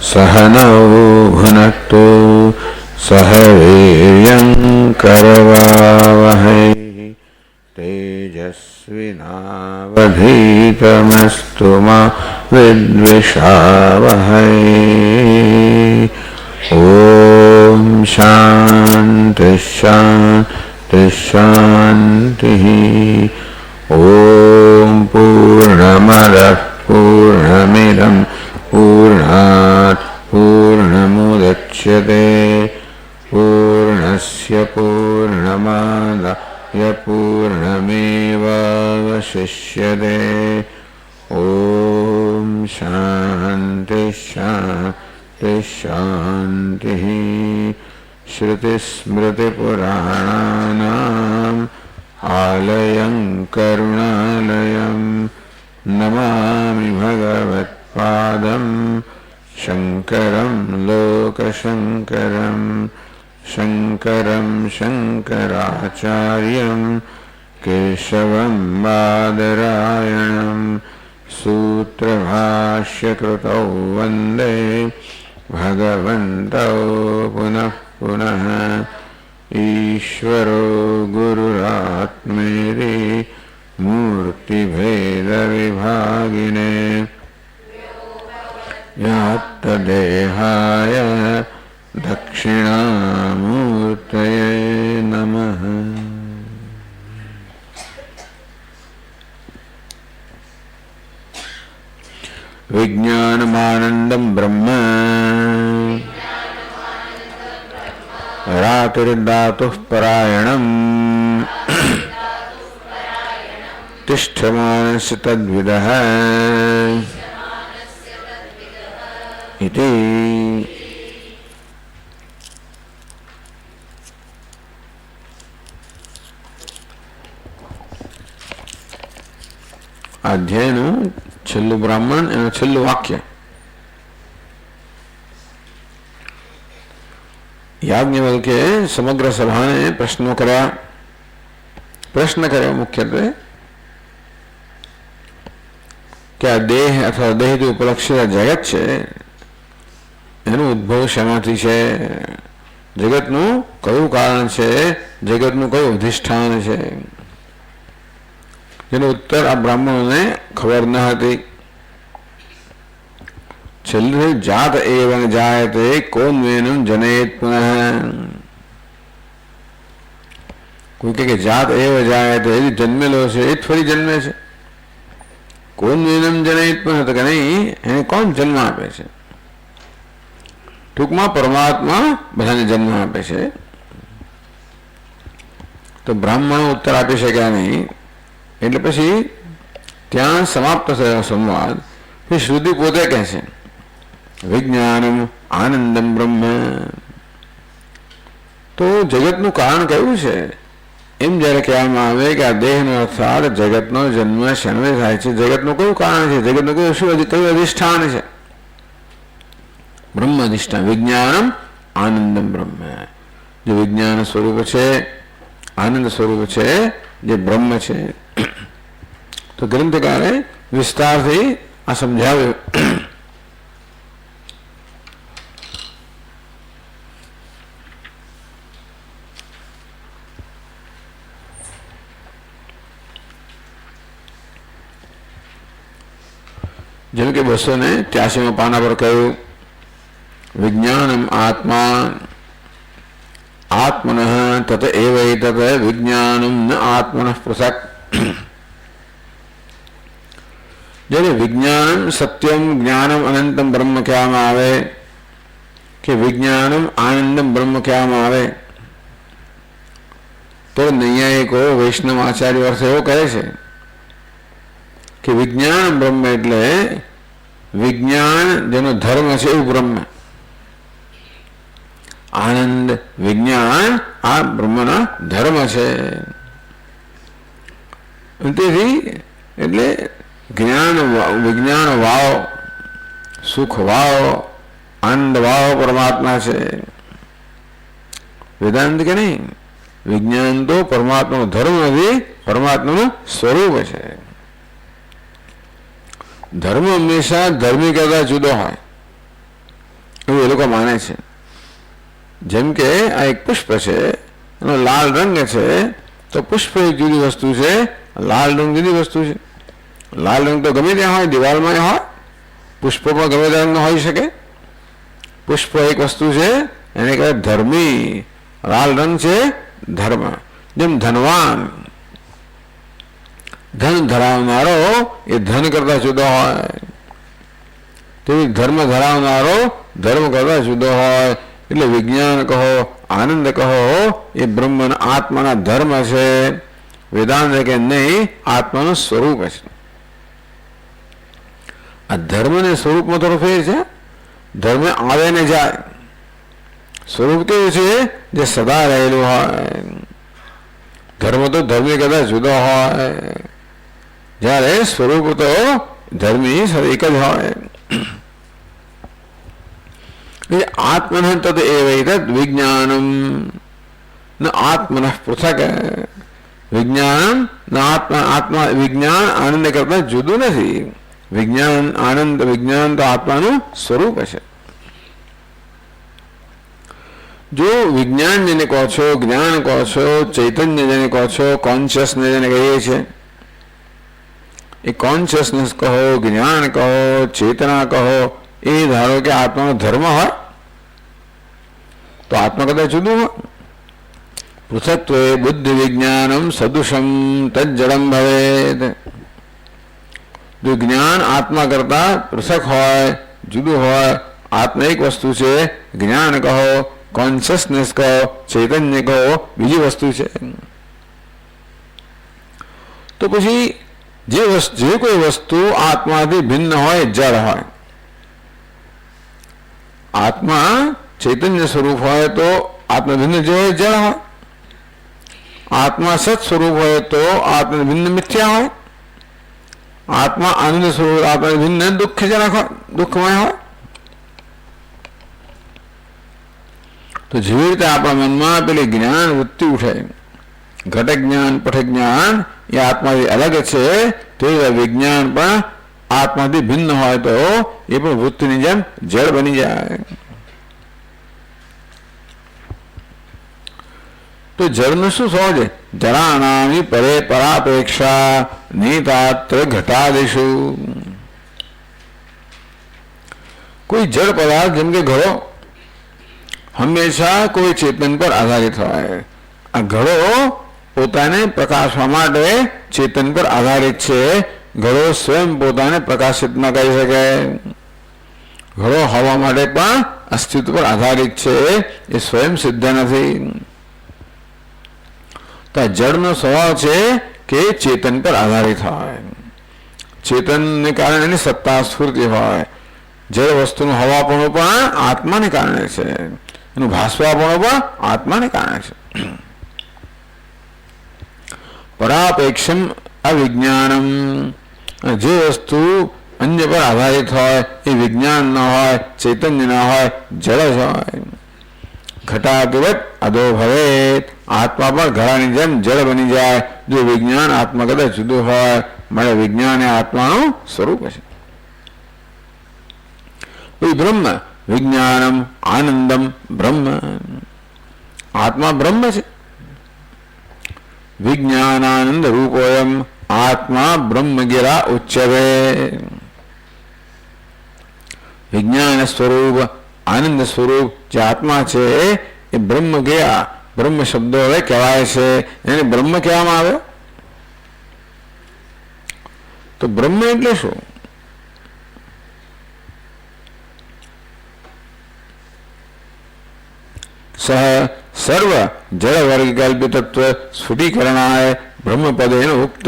सहनौ भुनक्तु सह वीर्यं करवावहै तेजस्विनावधीतमस्तु मा विद्विषावहै। ॐ शान्ति शान्ति शान्तिः। ॐ पूर्णमदः पूर्णमिदं पूर्णात् पूर्णमुदच्यते पूर्णस्य पूर्णमादाय पूर्णमेवावशिष्यते। ॐ शान्ति शान्ति शान्तिः। श्रुतिस्मृतिपुराणानाम् आलयं करुणालयं नमामि भगवत्पादं शङ्करं लोकशङ्करं शङ्करं शङ्कराचार्यं केशवं बादरायणं सूत्रभाष्यकृतौ वन्दे भगवन्तौ पुनः पुनः। ईश्वरो गुरुरात्मेति मूर्तिभेदविभागिने व्याप्तदेहाय दक्षिणामूर्तये नमः। विज्ञानमानन्दं ब्रह्म रातिर्धातुः परायणम् तिष्ठमानस्य तद्विदः इति। અધ્યાયનું છેલ્લું બ્રાહ્મણ એનું છેલ્લું વાક્ય. યાજ્ઞવલ્કે સમગ્ર સભાને પ્રશ્ન કર્યો મુખ્યત્વે કે આ દેહ અથવા દેહથી ઉપલક્ષિત જગત છે એનું ઉદ્ભવ શેમાંથી છે, જગતનું કયું કારણ છે, જગતનું કયું અધિષ્ઠાન છે, જેનો ઉત્તર આ બ્રાહ્મણોને ખબર ન હતી. છેલ્લે જાત એવં જાયતે કોન્વેનમ જનેત પુનઃ. કોઈ કહે કે જાત એવ જાયતે એ જન્મેલો છે એ જ ફરી જન્મે છે. કોન્વેનમ જનેત પુનઃ તો કે નહીં, એને કોણ જન્મ આપે છે? ટૂંકમાં પરમાત્મા બધાને જન્મ આપે છે. તો બ્રાહ્મણો ઉત્તર આપી શક્યા નહીં, એટલે પછી ત્યાં સમાપ્ત થયો સંવાદ. શ્રુતિ પોતે કહે છે વિજ્ઞાનમ આનંદમ બ્રહ્મ. તો જગતનું કારણ કયું છે એમ જ્યારે કહેવામાં આવે કે આ દેહનો અર્થાત જગતનો જન્મ શેનો થાય છે, જગતનું કયું કારણ છે, જગતનું કયું અધિષ્ઠાન છે? બ્રહ્મ અધિષ્ઠાન. વિજ્ઞાનમ આનંદમ બ્રહ્મ. જે વિજ્ઞાન સ્વરૂપ છે, આનંદ સ્વરૂપ છે, જે બ્રહ્મ છે. તો ગ્રંથકારે વિસ્તારથી આ સમજાવ્યું. જેમ કે 283 પાના પર કહ્યું વિજ્ઞાનમ આત્મા આત્મન તત એવૈતત વિજ્ઞાનમ ન આત્મન પૃથક. જ્યારે વિજ્ઞાનમ સત્યમ જ્ઞાનમ અનંતમ બ્રહ્મ કહેવામાં આવે કે વિજ્ઞાનમ આનંદમ બ્રહ્મ કહેવામાં આવે તો નૈયાયિકો વૈષ્ણવ આચાર્ય અર્થ એવો કહે છે કે વિજ્ઞાન બ્રહ્મ એટલે વિજ્ઞાન જેનો ધર્મ છે એવું બ્રહ્મ. આનંદ વિજ્ઞાન આ બ્રહ્મનો ધર્મ છે. તેથી એટલે જ્ઞાન વિજ્ઞાન વાવ, સુખ વાવ, આનંદ વાવ પરમાત્મા છે. વેદાંત કે નહીં, વિજ્ઞાન તો પરમાત્માનો ધર્મ નથી, પરમાત્માનું સ્વરૂપ છે. ધર્મ હંમેશા ધર્મી કરતા જુદો હોય. એવું એ લોકો માને છે. જેમ કે આ એક પુષ્પ છે, એનો લાલ રંગ છે, તો પુષ્પ એક જુદી વસ્તુ છે, લાલ રંગ જુદી વસ્તુ છે. લાલ રંગ તો ગમે ત્યાં હોય, દિવાલમાં હોય, પુષ્પમાં ગમે ત્યાં રંગ હોઈ શકે. પુષ્પ એક વસ્તુ છે, એને કહેવાય ધર્મી. લાલ રંગ છે ધર્મ. જેમ ધનવાન, ધન ધરાવનારો એ ધન કરતા જુદો હોય, તેવી ધર્મ ધરાવનારો ધર્મ કરતા જુદો હોય. એટલે વિજ્ઞાન કહો, આનંદ કહો, એ બ્રહ્મ આત્માના ધર્મ છે. વેદાંત કે નહીં, આત્માનું સ્વરૂપ છે. આ ધર્મ ને સ્વરૂપમાં થોડો ફેર છે. ધર્મ આવે ને જાય. સ્વરૂપ કેવું છે? જે સદા રહેલું હોય. ધર્મ તો ધર્મી કરતા જુદો હોય, જ્યારે સ્વરૂપ તો ધર્મી એક જ હોય. આત્મન તદ એવૈતદ વિજ્ઞાનમ ન આત્મન પૃથક. વિજ્ઞાન આત્મા વિજ્ઞાન આનંદ કરતા જુદું નથી. વિજ્ઞાન આનંદ, વિજ્ઞાન તો આત્માનું સ્વરૂપ છે. જો વિજ્ઞાન જેને કહો છો, જ્ઞાન કહો છો, ચૈતન્ય જેને કહો છો, કોન્શિયસનેસ જેને કહીએ છીએ, એ કોન્શિયસનેસ કહો, જ્ઞાન કહો, ચેતના કહો, એ ધારો કે આત્માનો ધર્મ હોય તો આત્મા કદાચ જુદું હોય. પૃથક્ત્વે બુદ્ધિ વિજ્ઞાનમ સદુષમ તજ્જડમ ભવેદ. જો જ્ઞાન આત્મા કરતા પૃથક હોય, જુદું હોય, આત્મા એક વસ્તુ છે, જ્ઞાન કહો, કોન્શિયસનેસ કહો, ચૈતન્ય કહો, બીજી વસ્તુ છે. તો પછી જે કોઈ વસ્તુ આત્માથી ભિન્ન હોય, જળ હોય. આત્મા ચૈતન્ય સ્વરૂપ હોય તો આત્મા ભિન્ન જે હોય જળ હોય. આત્મા સત સ્વરૂપ હોય તો આત્મા ભિન્ન મિથ્યા હોય. આત્મા આનંદ સ્વરૂપ આત્મા ભિન્ન દુઃખજનક હોય, દુઃખમય હોય. તો જેવી રીતે આપણા મનમાં પેલી જ્ઞાન વૃત્તિ ઉઠે, ઘટક જ્ઞાન, પઠ જ્ઞાન એ આત્માથી અલગ છે, તે વિજ્ઞાન પણ આત્માથી ભિન્ન હોય તો એ પણ વૃત્તિની જેમ જળ બની જાય. તો જળનું શું થવું છે? જળાનામી પરે પરાપેક્ષા નીતાત્ર ઘટાદેશુ. કોઈ જળ પદાર્થ જેમ કે ઘડો હંમેશા કોઈ ચેતન પર આધારિત હોય. આ ઘડો પોતાને પ્રકાશવા માટે ચેતન પર આધારિત છે. ઘડો સ્વયં પોતાને પ્રકાશિત ન કરી શકે. ઘડો હવા માટે પણ અસ્તિત્વ પર આધારિત છે, એ સ્વયં સિદ્ધ નથી. તો જળનો સ્વભાવ છે કે ચેતન પર આધારિત હોય. ચેતનને કારણે એની સત્તા સ્ફૂર્તિ હોય. જળ વસ્તુનું હવાપણું પણ આત્માને કારણે છે, એનું ભાસવાપણું પણ આત્માને કારણે છે. પરાપેક્ષમ અવિજ્ઞાનમ. જે વસ્તુ અન્ય પર આધારિત હોય એ વિજ્ઞાન ન હોય, ચૈતન્ય ન હોય, જળ જ હોય. ઘટાદિવત અધો ભવેત. આત્મા પણ ઘડાની જેમ જળ બની જાય જો વિજ્ઞાન આત્મા કદાચ જુદું હોય. મળે વિજ્ઞાન એ આત્માનું સ્વરૂપ છે. બ્રહ્મ વિજ્ઞાનમ આનંદમ બ્રહ્મ. આત્મા બ્રહ્મ છે. વિજ્ઞાનાનંદ રૂપોયમ આત્મા બ્રહ્મગિરા ઉચ્યતે. વિજ્ઞાન સ્વરૂપ, આનંદ સ્વરૂપ જે આત્મા છે એ બ્રહ્મ ગયા. બ્રહ્મ શબ્દો હવે કહેવાય છે, એને બ્રહ્મ કહેવામાં આવે. તો બ્રહ્મ એટલે શું? સહ સર્વ જળ વર્ગ કલ્પિતત્વ સ્ફુટીકરણાય બ્રહ્મપદેન ઉક્ત.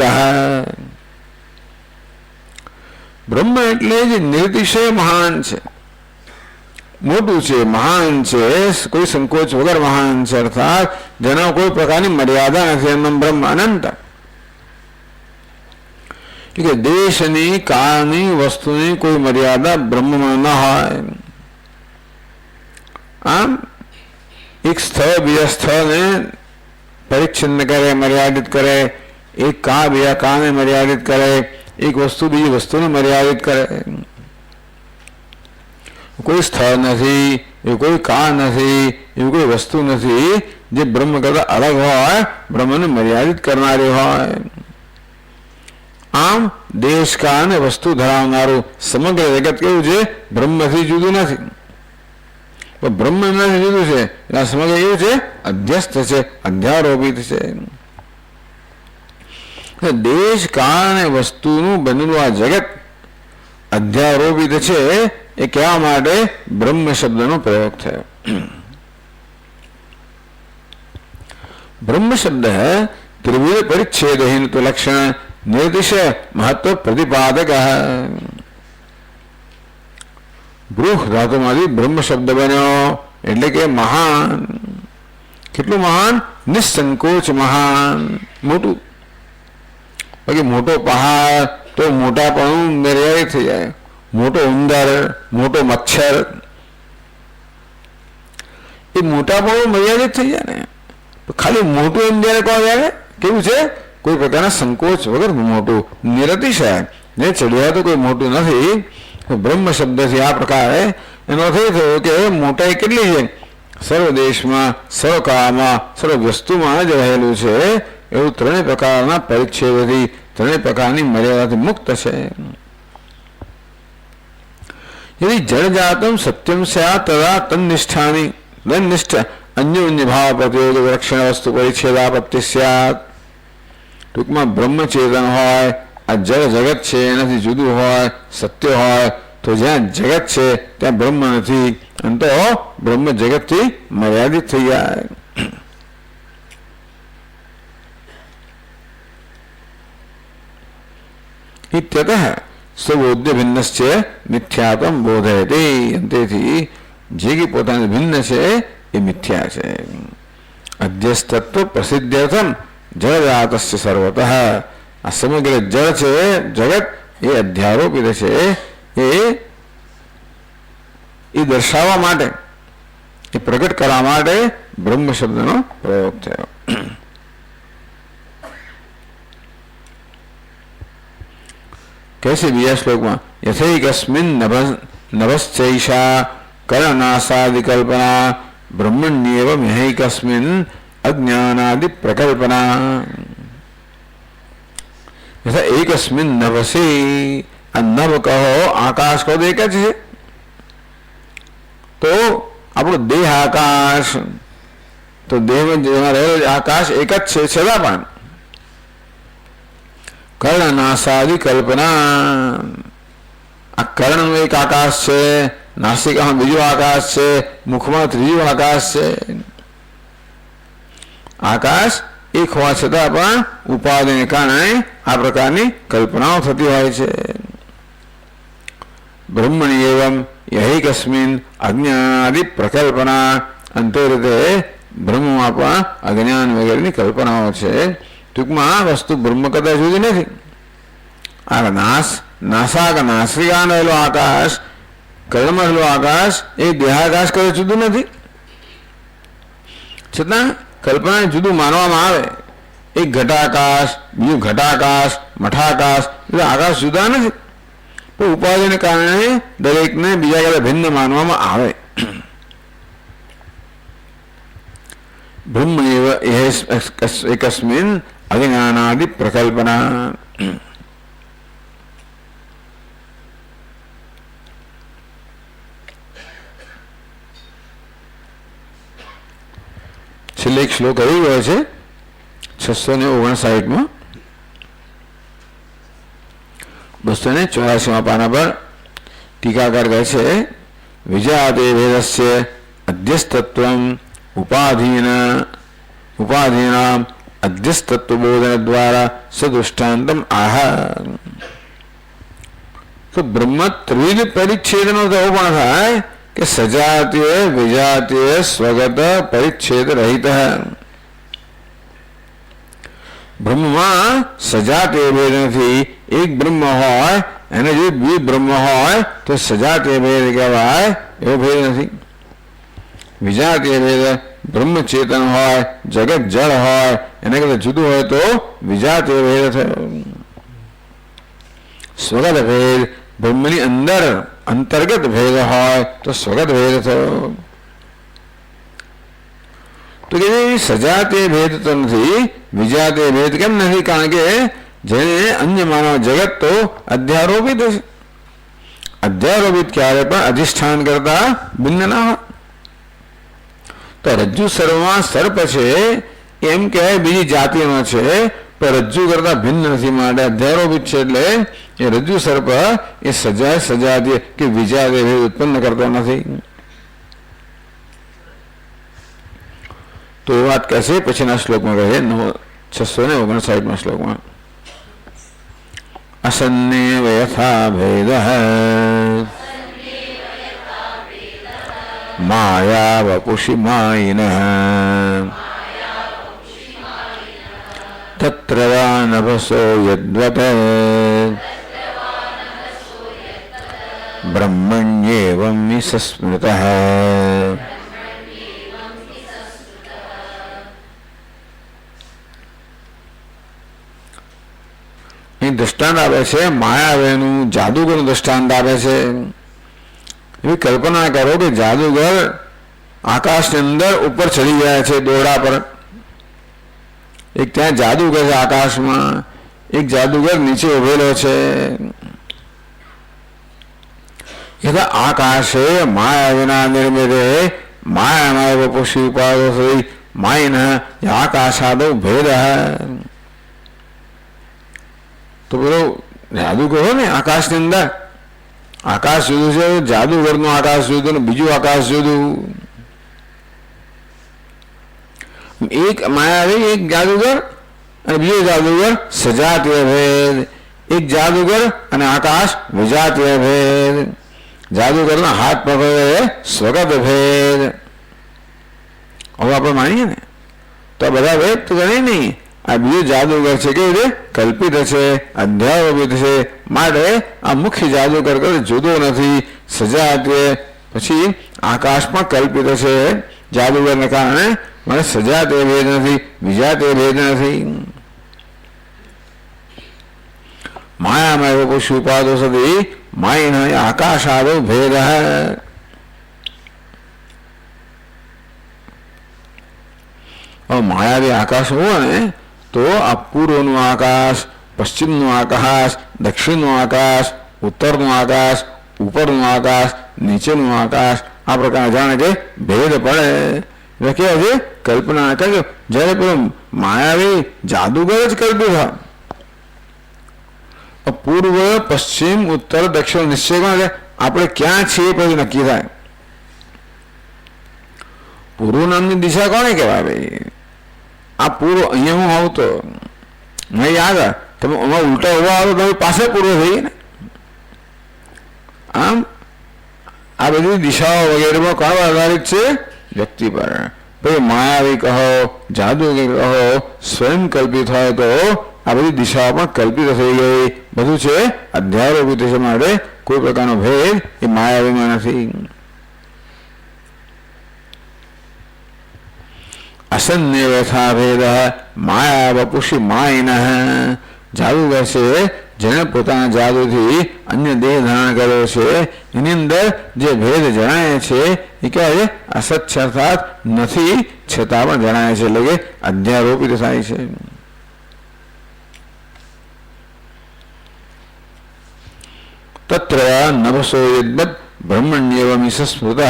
બ્રહ્મ એટલે જે નિર્તિશય મહાન છે, મોટું છે, મહાન છે, કોઈ સંકોચ વગર મહાન છે, અર્થાત જેના કોઈ પ્રકારની મર્યાદા નથી. એમનો બ્રહ્મ અનંત. કે દેશની, કાળની, વસ્તુની કોઈ મર્યાદા બ્રહ્મમાં ન હોય. આમ એક સ્થળ બીજા સ્થળને પરિચ્છિન્ન કરે, મર્યાદિત કરે. એક કાળ બીજા કાળને મર્યાદિત કરે. એક વસ્તુ બીજી વસ્તુને મર્યાદિત કરે. કોઈ સ્થળ નથી, એવું કોઈ કાળ નથી, એવું કોઈ વસ્તુ નથી જે બ્રહ્મ કરતા અલગ હોય, બ્રહ્મને મર્યાદિત કરનારી હોય. આમ દેશ કાળ અને વસ્તુ ધરાવનારું સમગ્ર જગત કેવું છે? બ્રહ્મથી જુદું નથી. પણ બ્રહ્મ એમનાથી જુદું છે એટલે આ સમગ્ર એવું છે, અધ્યસ્ત છે, અધ્યારોપિત છે. દેશ કાળ અને વસ્તુનું બનેલું આ જગત અધ્યારોપિત છે એ કહેવા માટે બ્રહ્મ શબ્દનો પ્રયોગ થયો. બ્રહ્મ શબ્દ ત્રિવિધ પરિચ્છેદહીન તો લક્ષણ નિર્દિશ મહત્વ પ્રતિપાદક. બૃહ ધાતુમાંથી બ્રહ્મ શબ્દ બન્યો એટલે કે મહાન. કેટલું મહાન? નિસંકોચ મહાન, મોટું. બાકી મોટો પહાડ તો મોટાપણું મર્યાદિત થઈ જાય. મોટો ઉંદર, મોટો મચ્છર, એ મોટાપણું મર્યાદિત થઈ જાય ને. ખાલી મોટું એમ જયારે કહો ત્યારે કેવું છે? કોઈ પ્રકારના સંકોચ વગર મોટું, નિરતિશય. ને ચડિયા તો કોઈ મોટું નથી. બ્રહ્મ શબ્દથી આ પ્રકારે એનો અર્થ એ થયો કે મોટાઈ કેટલી છે? સર્વ દેશમાં, સર્વ કાળમાં, સર્વ વસ્તુમાં જ રહેલું છે. એવું ત્રણેય પ્રકારના પરિચ્છેદથી, ત્રણેય પ્રકારની મર્યાદાથી મુક્ત છે. यदि जड़ जातम सत्यम स्यात् तदा तन्निष्ठानि तन्निष्ठ अन्योन्य भाव प्रतियोगी विलक्षण वस्तु परिच्छेदापत्ति स्यात्. टूंकમાં બ્રહ્મ ચેતન હોય, આ જળ જગત છે એનાથી જુદું હોય, સત્ય હોય, તો જ્યાં જગત છે ત્યાં બ્રહ્મ નથી, અને તો બ્રહ્મ જગતથી મર્યાદિત થઈ જાય. इत्यतः स्वबोध्य भिन्नश्च मिथ्यात्वं बोधयति. અંતેથી જે કે પોતાને ભિન્ન છે એ મિથ્યા છે. અધ્યસ્તત્વ પ્રસિદ્ધ્યર્થમ જળજાતસ્ય સર્વતઃ. આ સમગ્ર જળ છે જગત એ અધ્યારોપિત છે એ દર્શાવવા માટે, એ પ્રગટ કરવા માટે બ્રહ્મ શબ્દનો પ્રયોગ થયો. कैसे बीजा श्लोक में यथैकस्मिन् नभश्चैषा कर्णनासादिकल्पना ब्रह्मण्येवं यहैकस्मिन् अज्ञानादि प्रकल्पना. यथा एकस्मिन् नभसे, नभ कहो आकाश को एक ज है तो આપણો દેહ આકાશ, તો દેહમાં જેમાં રહેલો આકાશ એક જ છે છતાં પણ કર્ણનાસાદિ કલ્પના. આ કર્ણનું એક આકાશ છે, નાસિકામાં બીજું આકાશ છે, મુખમાં ત્રીજું આકાશ છે. આકાશ એક હોવા છતાં પણ ઉપાધિને કારણે આ પ્રકારની કલ્પનાઓ થતી હોય છે. બ્રહ્મણી એવમ યહૈકસ્મિન અજ્ઞાનાદિ પ્રકલ્પના. અંતે રીતે બ્રહ્મમાં પણ અજ્ઞાન વગેરેની કલ્પનાઓ છે. ટૂંકમાં આ વસ્તુ બ્રહ્મ કરતા જુદી નથી. આ નાસિકા રહેલો આકાશ, કર્ણમાં રહેલો આકાશ એ દેહાકાશ કરે જુદું નથી, છતાં કલ્પનાને જુદું માનવામાં આવે. એક ઘટાકાશ, બીજું ઘટાકાશ, મઠાકાશ, એટલે આકાશ જુદા નથી, તો ઉપાધિને કારણે દરેકને બીજા કરતા ભિન્ન માનવામાં આવે. બ્રહ્મ એકસ્મિન અજ્ઞાનાદિ પ્રકલ્પના. છેલ્લે એક શ્લોક આવી ગયો છે 659માં, 284માં પાના પર ટીકાકાર કહે છે વિજાતે ભેદસ્ય અધ્યસ્તત્વમ ઉપાધીનામ અધ્યસ્તત્વ બોધન દ્વારા સદૃષ્ટાંતમ આહ. તો બ્રહ્મ ત્રિવિધ પરિચ્છેદનો તો પણ થાય કે સજાતીય વિજાતીય સ્વગત પરિચ્છેદ રહિત. બ્રહ્મમાં સજાતીય ભેદ નથી. એક બ્રહ્મ હોય એને જો બે બ્રહ્મ હોય તો સજાતીય ભેદ કહેવાય, એવો ભેદ નથી. વિજાતીય ભેદ બ્રહ્મ ચેતન હોય, જગત જળ હોય, એને કરતા જુદું હોય તો વિજાતીય ભેદ થયો. સ્વગત ભેદ બ્રહ્મની અંદર અંતર્ગત ભેદ હોય તો સ્વગત ભેદ થયો. તો કે સજાતે ભેદ તો નથી, વિજાતે ભેદ કેમ નથી? કારણ કે જેને અન્ય માનવ જગત તો અધ્યારોપિત છે. અધ્યારોપિત ક્યારે પણ અધિષ્ઠાન કરતા ભિન્ન ના હોય. તો રજ્જુ સર્વમાં સર્પ છે એમ કહેવાય બીજી જાતિનો છે, પણ રજ્જુ કરતા ભિન્ન નથી, માટે અધ્યારોપિત છે. એટલે એ રજ્જુ સર્પ એ સજાતીય કે વિજાતીય ભેદ ઉત્પન્ન કરતો નથી. તો એ વાત કહેશે પછીના શ્લોકમાં કહે 659 શ્લોકમાં અસન્નેવ યથા ભેદઃ માયા વપુષિ માયિનઃ તત્ર વા નભસો યદ્વત બ્રહ્મણ્યેવં વિસસ્મૃતઃ. અહીં દ્રષ્ટાંત આપે છે માયાવેનું, જાદુગરનું દ્રષ્ટાંત આપે છે. એવી કલ્પના કરો કે જાદુગર આકાશની અંદર ઉપર ચડી ગયા છે દોરડા પર. એક ત્યાં જાદુગર છે આકાશમાં, એક જાદુગર નીચે ઉભેલો છે. આકાશે માયા વિના નિર્મિતે માયામાય વપુષી ઉપાદો માયન આકાશાદો ભેદ. તો પેલો જાદુગર હોય ને આકાશની અંદર, આકાશ જુદું છે, જાદુગરનું આકાશ જુદું ને બીજું આકાશ જુદું. એક માયાવી, એક જાદુગર અને બીજો જાદુગર સજાતીય ભેદ. એક જાદુગર અને આકાશ વિજાતીય ભેદ. જાદુગરના હાથ પકડે સ્વગત ભેદ. હવે આપણે માનીએ ને તો બધા ભેદ તો ગણે નહીં. આ બીજો જાદુગર છે કે કલ્પિત છે, અધ્યારોપિત છે, માટે આ મુખ્ય જાદુગર કરતા જુદો નથી, સજાતીય. પછી આકાશ પણ કલ્પિત છે જાદુગરને કારણે, મને સજાતીય ભેદ નથી, વિજાતીય ભેદ નથી. માયામય પશુ ઉપાદો સદી માયન આકાશાદો ભેદ. માયાવી આકાશ હોય ને તો આ પૂર્વનું આકાશ, પશ્ચિમનું આકાશ, દક્ષિણનું આકાશ, ઉત્તરનું આકાશ, ઉપરનું આકાશ, નીચેનું આકાશ, આ પ્રકારે જાણે કે ભેદ પડે. એટલે કે છે કલ્પના કરે. જયારે પેલો માયાવી જાદુગર જ કલ્પિત હોય, પૂર્વ પશ્ચિમ ઉત્તર દક્ષિણ નિશ્ચયમાં આપણે ક્યાં છીએ પછી નક્કી થાય. પૂર્વ નામની દિશા કોને કહેવાય ભાઈ? આ પૂર્વ અહીંયા હું આવતો નહીં, યાદ તમે આમાં ઉલટા ઉભા આવો તમે પાસે પૂર્વ થઈએ ને. આમ આ બધી દિશાઓ વગેરેમાં કોણ આધારિત છે? વ્યક્તિ પર. પછી માયાવી કહો, જાદુગર કહો, સ્વયં કલ્પિત હોય તો આ બધી દિશાઓ પણ કલ્પિત થઈ ગઈ. બધું છે અધ્યારોપિત છે, માટે કોઈ પ્રકારનો ભેદ એ માયાવીમાં નથી. અસન્નેવ યથા ભેદ માયા વપુષિ માયિનઃ. જાદુગર છે જેને પોતાના જાદુથી અન્ય દેહ ધારણ કર્યો છે, એની અંદર જે ભેદ જણાય છે એ કહેવાય અસત્ય, અર્થાત નથી છતાં પણ જણાય છે, એટલે કે અધ્યારોપિત થાય છે. તત્ર નભસો યદ્વત બ્રહ્મણ્યેવં વિસસ્મૃતઃ.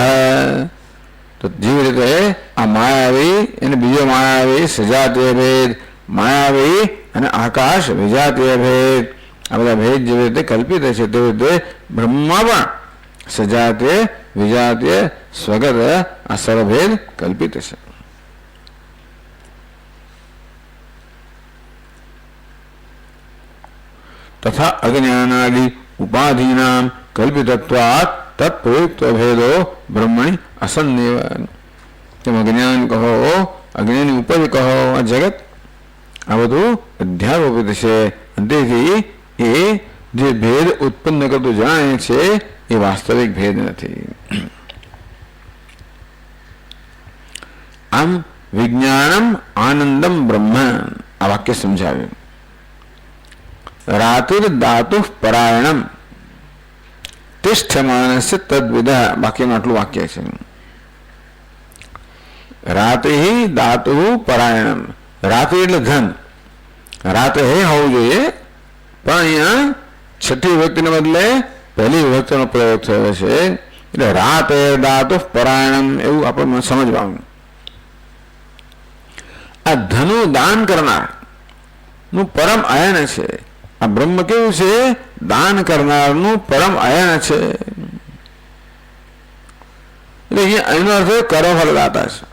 તો જેવી રીતે આ માયાવી અને બીજો માયાવી સજાતીય ભેદ, માયાવી અને આકાશ વિજાતીય ભેદ, આ બધા ભેદ જેવી રીતે કલ્પિત છે તેવી રીતે બ્રહ્મમાં પણ સજાતીય, વિજાતીય, સ્વગત આ સર્વભેદ કલ્પિત છે. તથા અજ્ઞાનાદિ ઉપાધિનામ કલ્પિતત્વાત તત્પ્રયુક્ત ભેદો બ્રહ્મણી અસન્નેવ. તેમ અજ્ઞાન કહો, અજ્ઞાની ઉપજ કહો, આ જગત આ બધું અધ્યારોપિત છે. તેથી એ જે ભેદ ઉત્પન્ન કરતું જણાય છે એ વાસ્તવિક ભેદ નથી. આમ વિજ્ઞાનમ આનંદમ બ્રહ્મ, આ વાક્ય સમજાવ્યું. રાતુર ધાતુ પરાયણમ, તિષ્ઠમાનસ્ય તદ્વિદઃ. બાકીનું આટલું વાક્ય છે. રાતે દાતુ પરાયણમ. રાતે એટલે ધન, રાતે હોવું જોઈએ, પણ અહીંયા છઠ્ઠી વિભક્તિને બદલે પહેલી વિભક્તિનો પ્રયોગ થયો છે. એટલે રાતે દાતુ પરાયણમ એવું આપણે સમજવાનું. આ ધનુ દાન કરનાર નું પરમ અયન છે. આ બ્રહ્મ કેવું છે? દાન કરનારનું પરમ અયન છે. એટલે અહીંયા એનો અર્થ કર્મ ફલદાતા છે.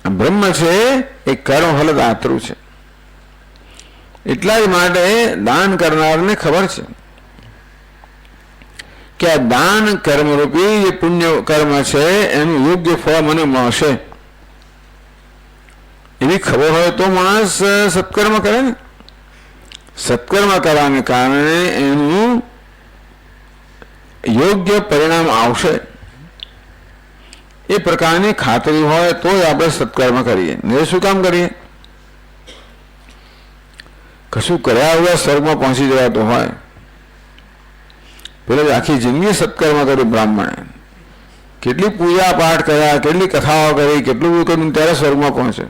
આ બ્રહ્મ છે એ કર્મ ફલદાતૃ છે. એટલા જ માટે દાન કરનારને ખબર છે કે આ દાન કર્મરૂપી જે પુણ્ય કર્મ છે એનું યોગ્ય ફળ મને મળશે. એવી ખબર હોય તો માણસ સત્કર્મ કરે ને. સત્કર્મ કરવાને કારણે એનું યોગ્ય પરિણામ આવશે એ પ્રકારની ખાતરી હોય તો જ આપણે સત્કર્મ કરીએ. ને શું કામ કરીએ? કશું કર્યા વગર સ્વર્ગમાં પહોંચી જવાતો હોય. પેલા આખી જિંદગી સત્કર્મ કર્યું બ્રાહ્મણે, કેટલી પૂજા પાઠ કર્યા, કેટલી કથાઓ કરી, કેટલું બધું કર્યું, ત્યારે સ્વર્ગમાં પહોંચે.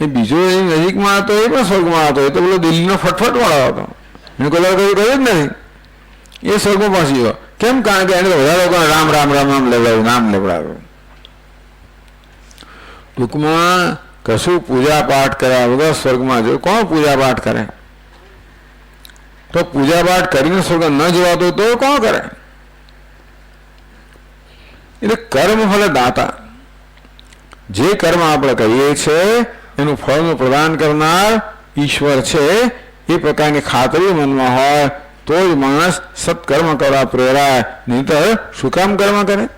એ બીજો એ નજીકમાં હતો એ પણ સ્વર્ગમાં હતો. એ તો પેલો દિલ્હીનો ફટફટ વાળો હતો, એને કોઈ કયું જ નથી. એ સ્વર્ગમાં પહોંચી ગયો. કેમ? કારણ કે એને તો વધારે લોકો રામ રામ રામ રામ લેવડાવ્યું, નામ લેવડાવ્યું. ટૂંકમાં કશું પૂજા પાઠ કર્યા વગર સ્વર્ગમાં જો કોણ પૂજા પાઠ કરે? તો પૂજા પાઠ કરીને સ્વર્ગ ન જવાતો તો કોણ કરે? એટલે કર્મ ફલ દાતા. જે કર્મ આપણે કરીએ છીએ એનું ફળનું પ્રદાન કરનાર ઈશ્વર છે એ પ્રકારની ખાતરી મનમાં હોય તો જ માણસ સત્કર્મ કરવા પ્રેરાય. નહીંતર શું કામ કર્મ કરે?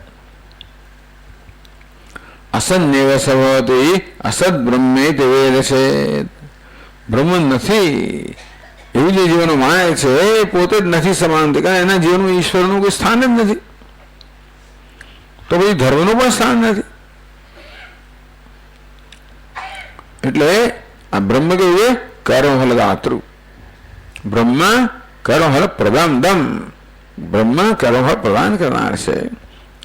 અસન્નેવ સભવતી અસદ બ્રહ્મે તે વેદ છે. બ્રહ્મ નથી એવું જે જીવનો માને છે એ પોતે જ નથી સમાનતી, કારણ એના જીવનમાં ઈશ્વરનું કોઈ સ્થાન જ નથી. તો પછી ધર્મનું પણ સ્થાન નથી. એટલે આ બ્રહ્મ કેવું છે? કર્મફલ દાતૃ. બ્રહ્મ કર્મફલ પ્રદાનદમ. બ્રહ્મ કર્મફળ પ્રદાન કરનાર છે.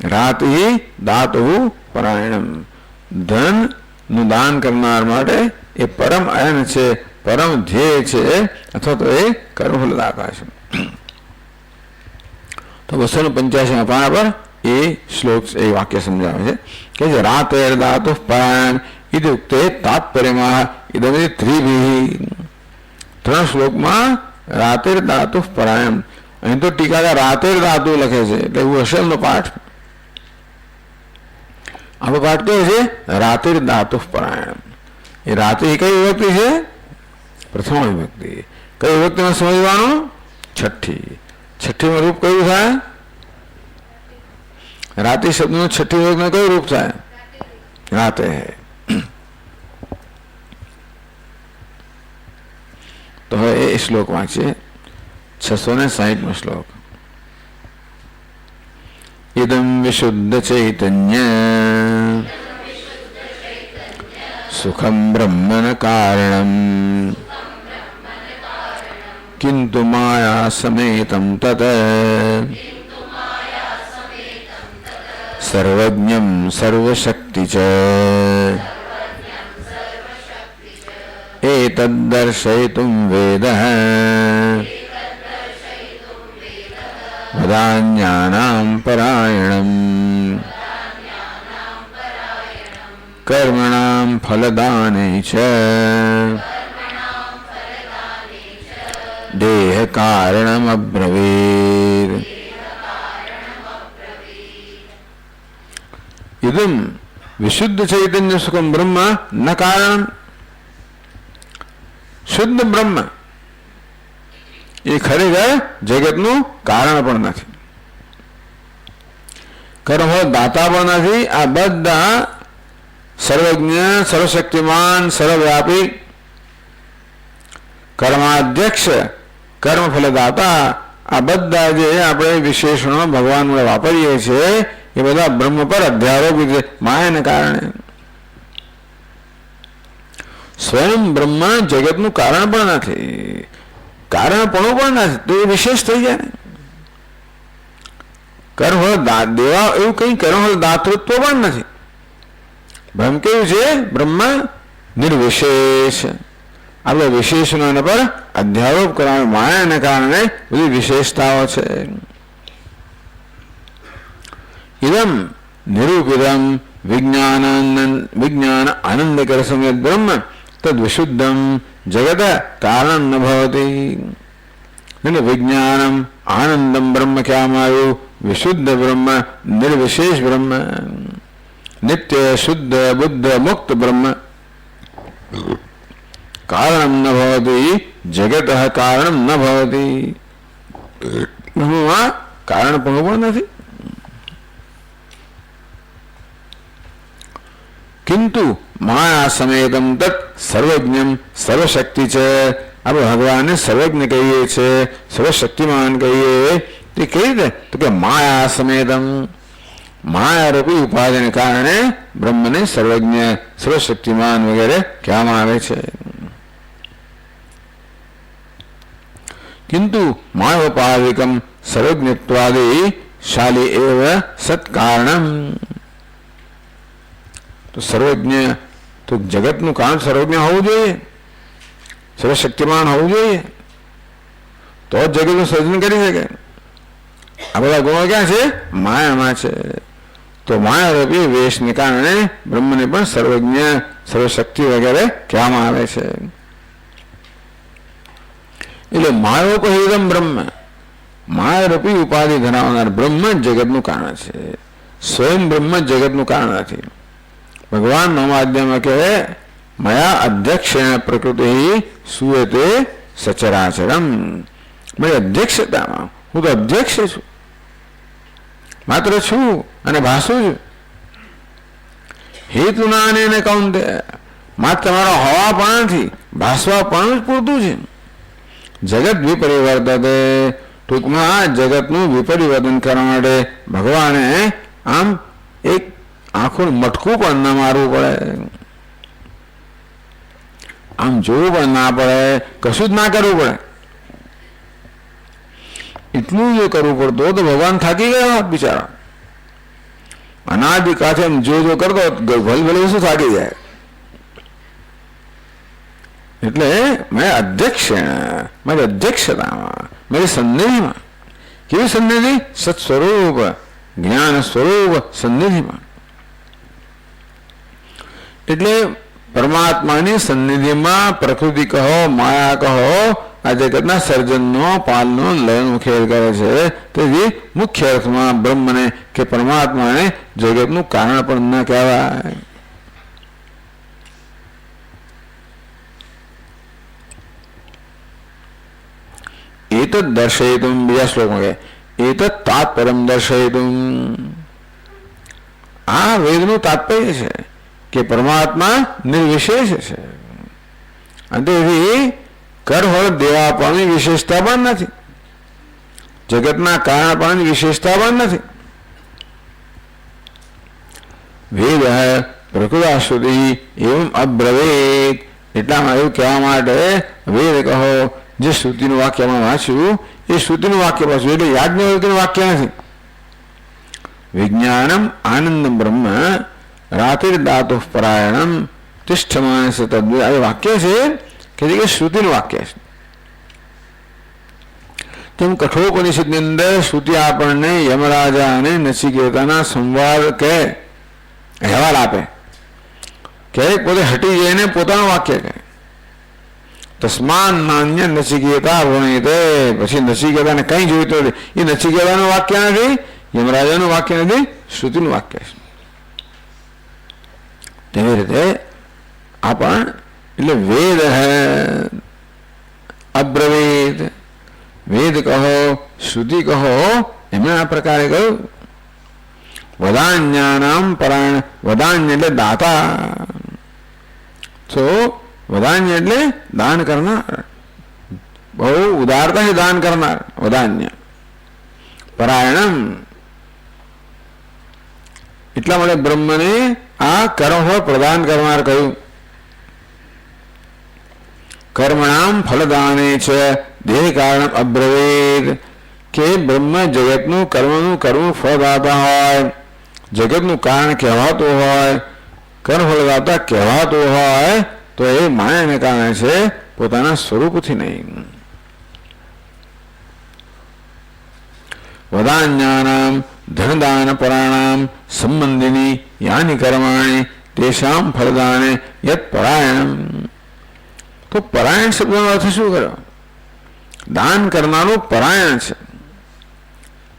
રાતિ દાતુ પરાયણમ. ધન નું દાન કરનાર માટે એ પરમ અયન છે, પરમ ધ્યેય છે, અથવા તો એ કર્મફલ દાતા છે. તો 285 પાના પર એ શ્લોક એ વાક્ય સમજાવે છે કે રાતે દાતુ પરાયણ ઇત્યુક્તે તાત્પર્યમાં ઇદમે ત્રિભિઃ. 3 શ્લોકમાં રાતે દાતુ પરાયણ. અહીં તો ટીકાકાર રાતે દાતુ લખે છે એટલે એવું અસલનો પાઠ. આપણો પાઠ કયો છે? રાતે દાતુ પરાયણ. એ રાતે કઈ વિભક્તિ છે? પ્રથમ વિભક્તિ. કઈ વિભક્તિમાં સમજવાનું? છઠ્ઠીમાં રૂપ કયું થાય? રાતે શબ્દનું છઠ્ઠી વિભક્તિમાં કયું રૂપ થાય? રાતે. તો હવે એ શ્લોક વાંચીએ. 660મો શ્લોક. ઇદમ વિશુદ્ધ ચૈતન્ય સુખમ બ્રહ્મન કારણમ કિંતુ માયા સમેતમ તત સર્વજ્ઞમ સર્વશક્તિ ચ એતદ્દર્શયિતુમ વેદઃ વદાન્યાનાં પરાયણમ કર્મણાં ફલદાને ચ દેહ કારણમબ્રવીર. ઇદમ વિશુદ્ધ ચૈતન્ય સુખમ બ્રહ્મ ન કારણ. શુદ્ધ બ્રહ્મ એ ખરેખર જગતનું કારણ પણ નથી, કર્મ દાતા પણ નથી. આ બધા સર્વજ્ઞ, સર્વશક્તિમાન, સર્વવ્યાપી, કર્માધ્યક્ષ, કર્મફલદાતા, આ બધા જે આપણે વિશેષણો ભગવાન વાપરીએ છીએ એ બધા બ્રહ્મ પર અધ્યારોપિત છે માયાને કારણે. સ્વયં બ્રહ્મ જગતનું કારણ પણ નથી, કારણપણું પણ નથી, તો એ વિશેષ થઈ જાય ને. કર્મફળ દેવા એવું કઈ કર્મફળ દાતૃત્વ પણ નથી. બ્રહ્મ કેવું છે? બ્રહ્મ નિર્વિશેષ. આપણે વિશેષનો એના પર અધ્યારોપ કરવાનો માયાને કારણે બધી વિશેષતાઓ છે. ઇદમ નિરૂપિતમ વિજ્ઞાન આનંદકર સંયત બ્રહ્મ તદ વિશુદ્ધમ જગત કારણ ન ભવતી. એટલે વિજ્ઞાનમ આનંદમ બ્રહ્મ કહેવામાં આવ્યું. વિશુદ્ધ બ્રહ્મ, નિર્વિશેષ બ્રહ્મ, નિત્ય શુદ્ધ બુદ્ધ મુક્ત બ્રહ્મ કારણમ ન ભવતી. જગત કારણમ ન ભવતી. બ્રહ્મમાં કારણ પણ નથી. કિંતુ માયા સમેતમ તત્ સર્વજ્ઞમ સર્વશક્તિ છે. આપણે ભગવાનને સર્વજ્ઞ કહીએ છીએ, સર્વશક્તિમાન કહીએ. તે કઈ રીતે? તો કે માયા સમેતમ, માયારૂપી ઉપાધિને કારણે બ્રહ્મને સર્વજ્ઞ સર્વશક્તિમાન વગેરે કહેવામાં આવે છે. કિંતુ માયોપાધિકમ સર્વજ્ઞત્વાદિ શાલી એવ સત્કારણમ. તો સર્વજ્ઞ તો જગતનું કારણ સર્વજ્ઞ હોવું જોઈએ, સર્વશક્તિમાન હોવું જોઈએ, તો જ જગતનું સર્જન કરી શકે. આ બધા ગુણો ક્યાં છે? માયામાં છે. તો માયારૂપી વેશને કારણે બ્રહ્મને પણ સર્વજ્ઞ સર્વશક્તિ વગેરે કહેવામાં આવે છે. એટલે માયોપહિતમ બ્રહ્મ, માયારૂપી ઉપાધિ ધરાવનાર બ્રહ્મ જગતનું કારણ છે. સ્વયં બ્રહ્મ જગતનું કારણ નથી. ભગવાન નવમાધ્યાયમાં કહે મયા અધ્યક્ષેણ પ્રકૃતિ સુયતે સચરાચરમ. મારી અધ્યક્ષતામાં હું તો અધ્યક્ષ છું, માત્ર છું અને ભાસું છું. હેતુ ના ને કૌંતે, માત્ર તમારો હવા પણ ભાસવા પણ જ પૂરતું છે. જગત વિપરિવર્તતે, ટૂંકમાં જગતનું વિપરિવર્તન કરવા માટે ભગવાને આમ એક આંખોનું મટકું પણ ના મારવું પડે, આમ જોવું પણ ના પડે, કશું જ ના કરવું પડે. એટલું જો કરવું પડતું તો ભગવાન થાકી ગયા બિચારા. અનાદિ કાથે જો કરતો ભલે ભલે શું થાકી જાય. એટલે મેં અધ્યક્ષ, મારી અધ્યક્ષતામાં, મારી સન્નિધિમાં. કેવી સન્નિધિ? સત સ્વરૂપ જ્ઞાન સ્વરૂપ સન્નિધિમાં. એટલે પરમાત્માની સન્નિધિમાં પ્રકૃતિ કહો, માયા કહો, આ જગતના સર્જનનો પાલનો લયનો ખેલ કરે છે. તેથી મુખ્ય અર્થમાં બ્રહ્મને કે પરમાત્માને જગતનું કારણ પણ ન કહેવાય. એતદ દર્શયિતુમ, બીજા શ્લોકમાં કહે એતદ તાત્પર્યમ દર્શયિતુમ. આ વેદનું તાત્પર્ય છે કે પરમાત્મા નિર્વિશેષ છે. તેથી કરફળ દેવાપણની વિશેષતા પણ નથી, જગતના કારણપણની વિશેષતા પણ નથી. વેદ પ્રકૃતાશ્રુતિ એવમ અબ્રવેત. એટલામાં એવું કહેવા માટે વેદ કહો, જે શ્રુતિનું વાક્ય આપણે વાંચ્યું એ શ્રુતિનું વાક્ય પાછું, એટલે યાજ્ઞવલ્ક્યનું વાક્ય નથી. વિજ્ઞાનમ આનંદમ બ્રહ્મ રાતિર દાતુ પરાયણમ તિષ્ઠમાન તદ્. આ વાક્ય છે કે શ્રુતિનું વાક્ય છે. તેમ કઠોપનિષદની અંદર શ્રુતિ આપણને યમરાજા અને નચિકેતાના સંવાદ કે અહેવાલ આપે કે પોતે હટી જઈને પોતાનું વાક્ય કહે. તસ્માન નાન્ય નચિકેતા વણિતે. પછી નચિકેતાને કઈ જોઈતું નથી. એ નચિકેતાનું વાક્ય નથી, યમરાજાનું વાક્ય નથી, શ્રુતિનું વાક્ય છે. તેવી રીતે આ પણ એટલે વેદ અબ્રવેદ, વેદ કહો શ્રુતિ કહો, એમણે આ પ્રકારે કહ્યું. વદાન્યાનામ પરાયણ. વદાન્ય એટલે દાતા. તો વદાન્ય એટલે દાન કરનાર, બહુ ઉદારતાથી દાન કરનાર વદાન્ય. પરાયણમ એટલા માટે બ્રહ્મને આ કર્મફળ પ્રદાન કરનાર કહ્યું. કર્મણામ ફલદાને છે દેહ કારણ અબ્રવેદ. કે બ્રહ્મ જગતનું કર્મ ફળદાતા હોય, જગતનું કારણ કહેવાતું હોય, કર્મ ફળદાતા કહેવાતું હોય, તો એ માયાને કારણે છે, પોતાના સ્વરૂપથી નહીં. વદાન્યાનામ ધનદાન પરાણામ સંબંધિની યાની કર્માણી તેષામ ફલદાને યત પરાયણમ. તો પરાયણ શબ્દનો અર્થ શું કર્યો? દાન કરનારું પરાયણ છે.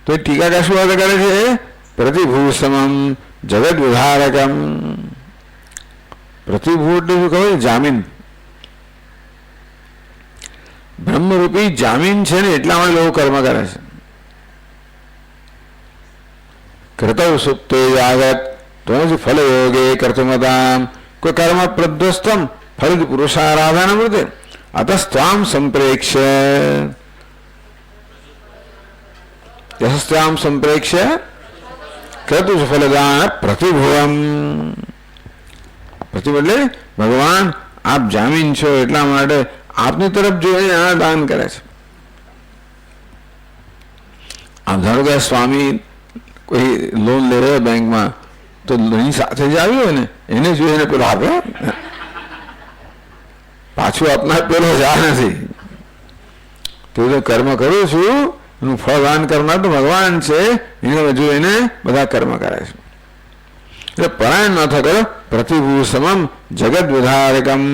તો ટીકાકાર શું અર્થ કરે છે? પ્રતિભૂ સમમ જગત વિધારકમ. પ્રતિભૂ એટલે શું કહે? જામીન. બ્રહ્મરૂપી જામીન છે ને એટલા માટે લોકો કર્મ કરે છે. કર્તવ્ય સુપ્તે જાગત તો ફલ યોગે કર્તુમતામ. કોઈ કર્મ પ્રધ્વસ્તમ ફલિત પુરુષારાધન મૃતે અતસ્ત્વામ સંપ્રેક્ષ્ય યસ્ત્વામ સંપ્રેક્ષ્ય કર્તુ ફલદાન પ્રતિભુવમ. પ્રતિભુ એટલે ભગવાન આપ જામીન છો એટલા માટે આપની તરફ જોઈને આ દાન કરે છે. આમ ધારો કે સ્વામી કોઈ લોન લે રહ્યો બેંકમાં, તો એની સાથે જ આવ્યું હોય ને એને જોઈને પેલો આપે, પાછું આપનાર પેલો જ આ નથી. તો કર્મ કરું છું એનું ફળ દાન કરનાર તો ભગવાન છે, એને જોઈને બધા કર્મ કરે છે. એટલે પરાયણ ન થતો પ્રતિભૂ સમમ જગત વિધારકમ.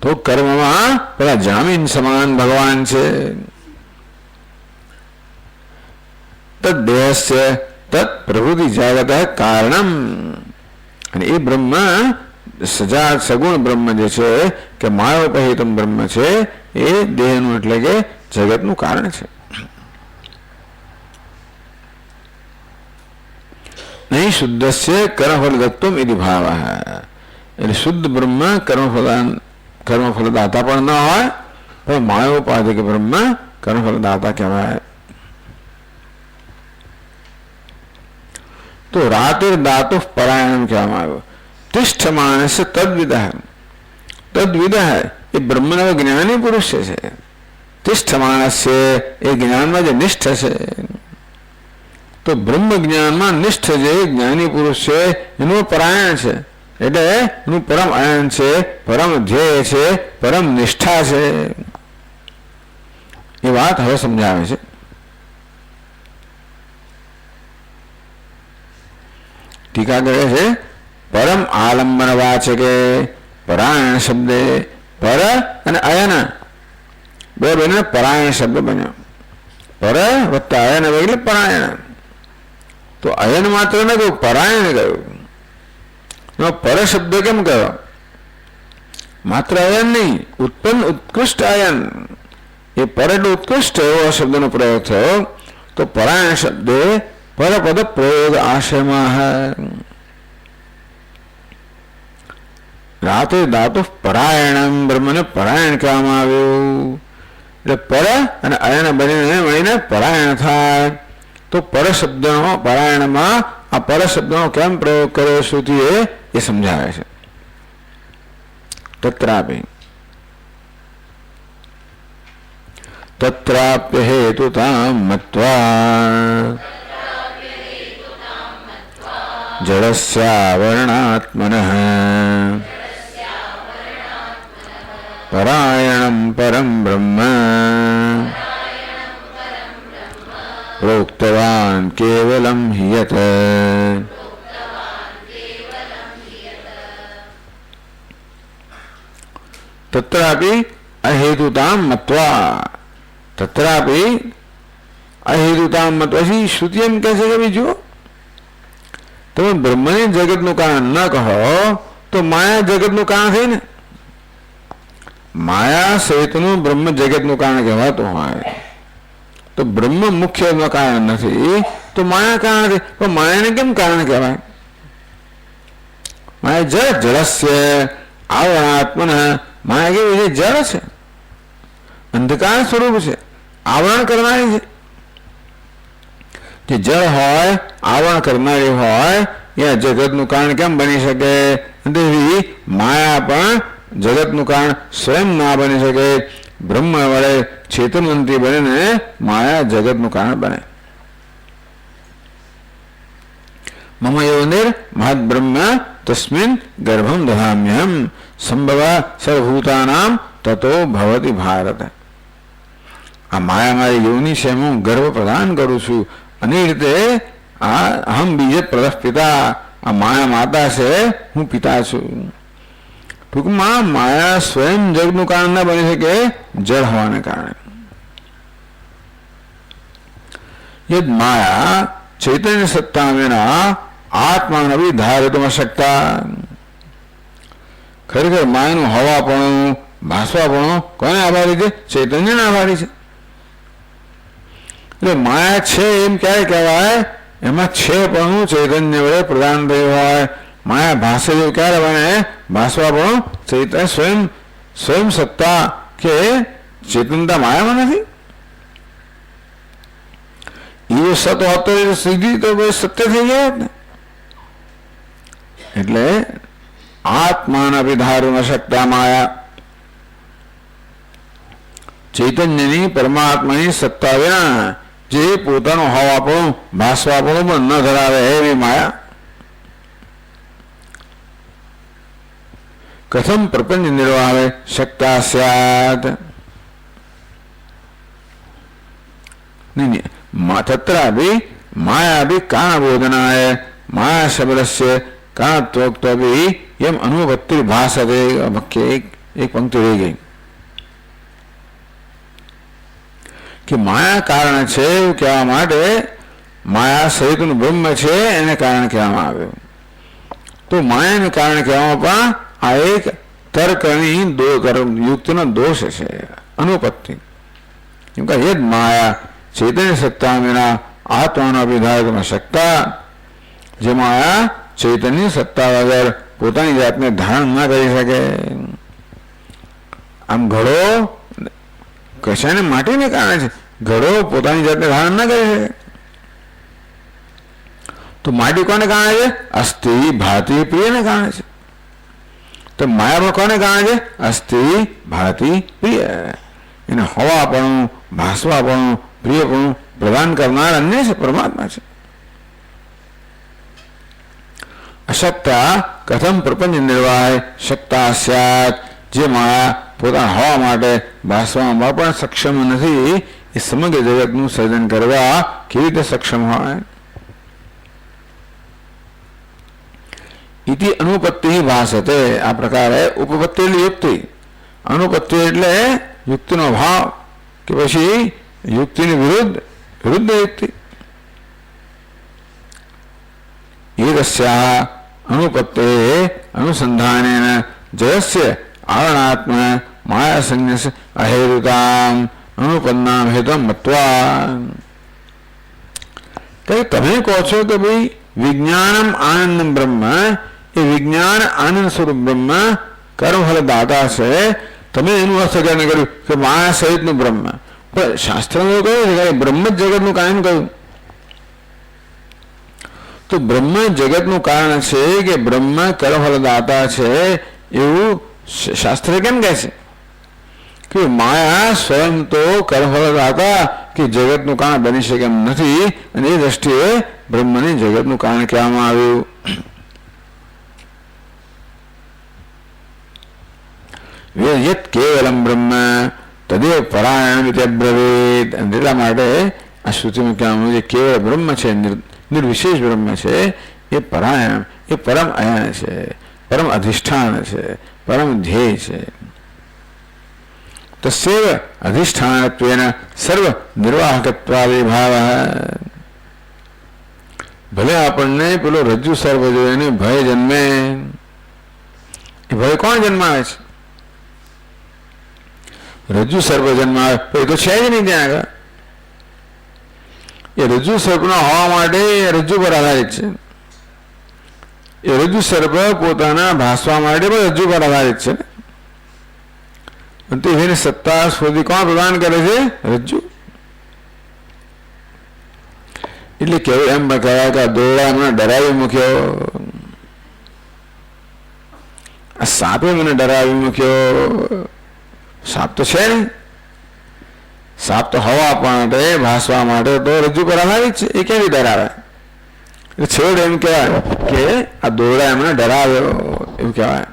તો કર્મમાં પેલા જામીન સમાન ભગવાન છે. તદ્દેહસ્ય તત્ પ્રભૃતિ જાગત કારણમ. અને એ બ્રહ્મ સજાત સગુણ બ્રહ્મ જે છે કે માયોપહિતમ બ્રહ્મ છે, એ દેહનું એટલે કે જગતનું કારણ છે. નહીં શુદ્ધસ્ય કર્મફલ દત્તમ ઇતિ ભાવ. એટલે શુદ્ધ બ્રહ્મ કર્મફલદાતા પણ ન હોય, પણ માયોપાધિક બ્રહ્મ કર્મફલદાતા કહેવાય. તો રાતે દાતુ પરાયણમ કહેવામાં આવ્યો. તિષ્ઠ માણસ તદ્વિદ. તદ્વિદ એ બ્રહ્મનો જ્ઞાની પુરુષ છે. તિષ્ઠ માણસ છે એ જ્ઞાનમાં જે નિષ્ઠ છે. તો બ્રહ્મ જ્ઞાનમાં નિષ્ઠ જે જ્ઞાની પુરુષ છે એનું પરાયણ છે, એટલે એનું પરમ આયન છે, પરમ ધ્યેય છે, પરમ નિષ્ઠા છે. એ વાત હવે સમજાવે છે. ટીકા કરે છે પરમ આલંબન વાચકે પરાયણ શબ્દે પર અને અયન બે બને પરાયણ શબ્દ બન્યો. પર વત્તા અયન એટલે પરાયણ. તો અયન માત્ર ને કહ્યું, પરાયણ કહ્યું. પર શબ્દ કેમ કહ્યો? માત્ર અયન નહીં, ઉત્પન્ન ઉત્કૃષ્ટ અયન. એ પર એટલે ઉત્કૃષ્ટ એવો શબ્દનો પ્રયોગ થયો. તો પરાયણ શબ્દે પરપદ પ્રયોગ આશયમાં. રાતે દાતુ પરાયણમ, બ્રહ્મને પરાયણ કહેવામાં આવ્યું. એટલે પર અને અયન મળીને પરાયણ થાય. તો પર શબ્દનો પરાયણમાં આ પર શબ્દનો કેમ પ્રયોગ કર્યો શ્રુતિ એ સમજાવે છે. તત્રાપી તત્રાપ્ય હેતુતામ મત્વા જડસ્યાવરણાત્મનઃ પરાયણમ પરમ બ્રહ્મ પ્રોક્તવાન કેવલમ હિયત. તત્રાપી અહેતુતામ મત્વા. તત્રાપી અહેતુતામ મત્વા. શ્રુતિ એમ કહે છે કે બીજું તમે બ્રહ્મને જગતનું કારણ ન કહો તો માયા જગતનું કારણ થઈ ને. માયા સહિતનું બ્રહ્મ જગતનું કારણ કહેવાતું હોય તો બ્રહ્મ મુખ્ય કારણ નથી, તો માયા કારણ નથી. પણ માયાને કેમ કારણ કહેવાય? માયા જળ જળસ્ય આવરણાત્મન. માયા કેવી છે? જળ છે, અંધકાર સ્વરૂપ છે, આવરણ કરનારી છે. જે જળ હોય, આવરણ કરનારી હોય, એ જગતનું કારણ કેમ બની શકે? તેથી માયા પણ જગતનું કારણ સ્વયં ના બની શકે. બ્રહ્મ વડે ચેતનવંતી બનીને માયા જગતનું કારણ બને. મમ યોનિર મહદ બ્રહ્મ તસ્મિન ગર્ભમ દધામ્યહમ સંભવા સર્વભૂતાનામ તતો ભવતી ભારત. આ માયા મારી યોની છે, હું ગર્ભ પ્રદાન કરું છું, અને એ રીતે આ અહમ બીજ પ્રદઃ પિતા, આ માયા માતા છે, હું પિતા છું. ટૂંકમાં માયા સ્વયં જગનું કારણ ના બની શકે, જળ હોવાને કારણે. યદ માયા ચૈતન્ય સત્તા વિના આત્માન અભિધારિતમ અશક્તા. ખરેખર માયાનું હવાપણું, ભાસવાપણું કોને આભારી છે? ચૈતન્યને આભારી છે. એટલે માયા છે એમ ક્યારે કહેવાય? એમાં છે પણ ચૈતન્ય વડે પ્રદાન થયું હોય. માયા ભાષે જેવું ક્યારે બને? ભાષવા પણ ચૈતન્ય સ્વયં સત્તા કે ચેતનતા માયામાં નથી. એ સત હોતો સીધી તો સત્ય થઈ ગયા ને. એટલે આત્માના વિધારું અશક્તા માયા, ચૈતન્યની પરમાત્માની સત્તા વિના જે પોતાનું હવાપણું, ભાસવાપણું પણ ન ધરાવે એવી માયા. કથમ પ્રપંચ નિર્વાહે શક્તા સ્યાત. તત્રાપી માયાપી કારણબોધનાય માયા શબ્દસ્ય કારણત્વોક્તોપી એમ અનુપત્તિ ભાષતે. એક પંક્તિ રહી ગઈ કે માયા કારણ છે એવું કહેવા માટે માયા સહિતનું બ્રહ્મ છે એને કારણ કહેવામાં આવ્યું. તો માયાને કારણ કહેવામાં પણ આ એક તર્કની યુક્તિનો દોષ છે, અનુપત્તિ. કેમ કે એ જ માયા ચૈતન્ય સત્તા વિના આત્માનો વિધાયકમાં સત્તા, જે માયા ચૈતન્ય સત્તા વગર પોતાની જાતને ધારણ ના કરી શકે. આમ ઘડો કશાને માટીને કારણે છે, ઘડો પોતાની જાતને ધારણ ના કરી શકે. તો માટી કોને કારણે છે? અસ્થિ ભાતિ પ્રિયને કારણે છે. તો માયામાં કોને કારણે છે? અસ્થિ ભાતિ પ્રિય. એને હવાપણું, ભાસવાપણું, પ્રિયપણું પ્રદાન કરનાર અન્ય છે, પરમાત્મા છે. અશક્તા કથમ પ્રપંચ નિર્વાહ શક્તા સ્યાત. જે માયા પોતાના હવા માટે ભાસવામાં પણ સક્ષમ નથી, એ સમગ્ર જગતનું સર્જન કરવા કેવી રીતે સક્ષમ હોય? ઇતિ અનુપત્તિ ભાષતે. આ પ્રકારે ઉપપત્તિ એટલે યુક્તિ, અનુપત્તિ એટલે યુક્તિનો ભાવ કે પછી યુક્તિની વિરુદ્ધ યુક્તિ. એકસ્યા અનુપત્તે અનુસંધાનેન જયસ્ય આરણાત્મ માયા સંન્યસ અહેતુતામ અનુપન્નામ હેતુમ મત્વા. તમે કહો છો કે ભાઈ વિજ્ઞાનમ આનંદમ બ્રહ્મ, એ વિજ્ઞાન આનંદ સ્વરૂપ બ્રહ્મ કર્મફલ દાતા છે. તમે એનું અર્થઘટન કર્યું કે માયા સહિતનું બ્રહ્મ. પણ શાસ્ત્રમાં કહ્યું છે કે બ્રહ્મ જ જગતનું કારણ કહ્યું. તો બ્રહ્મ જગતનું કારણ છે કે બ્રહ્મ કર્મફલ દાતા છે એવું શાસ્ત્ર કેમ કહે છે? કે માયા સ્વયં તો કર્મફલ દાતા કે જગતનું કારણ બની શકે એમ નથી, અને એ દ્રષ્ટિએ બ્રહ્મને જગતનું કારણ કહેવામાં આવ્યું. યત કેવલમ બ્રહ્મ તદેવ પરાયણ બ્રવેદ. એટલા માટે આ શ્રુતિમાં કહેવાનું જે કેવળ બ્રહ્મ છે, નિર્વિશેષ બ્રહ્મ છે, એ પરાયણ, એ પરમ અયન છે, પરમ અધિષ્ઠાન છે, પરમ ધ્યેય છે. તસ્યૈવ અધિષ્ઠાનત્વેન સર્વ નિર્વાહકત્વાદિ ભાવ. ભલે આપણને પેલો રજ્જુ સર્પ જોઈને ભય જન્મે, એ ભય કોણ જન્માવે છે? રજ્જુ સર્પ જન્માવે તો એ તો છે જ નહીં ત્યાં આગળ. એ રજ્જુ સર્પનો હોવા માટે રજ્જુ પર આધારિત છે. એ રજ્જુ સર્પ પોતાના ભાસવા માટે પણ રજ્જુ પર આધારિત છે. એની સત્તા સુધી કોણ પ્રદાન કરે છે? રજ્જુ. એટલે કેવું એમ કહેવાય કે દોરડા મને ડરાવી મૂક્યો, આ સાપે મને ડરાવી મૂક્યો. સાપ તો છે નહીં, સાપ તો હવા માટે ભાસવા માટે તો રજૂ કરાવવાની જ છે, એ ક્યાંથી ડરાવે? છેવટે એમ કહેવાય કે આ દોરડા એમને ડરાવ્યો એવું કહેવાય.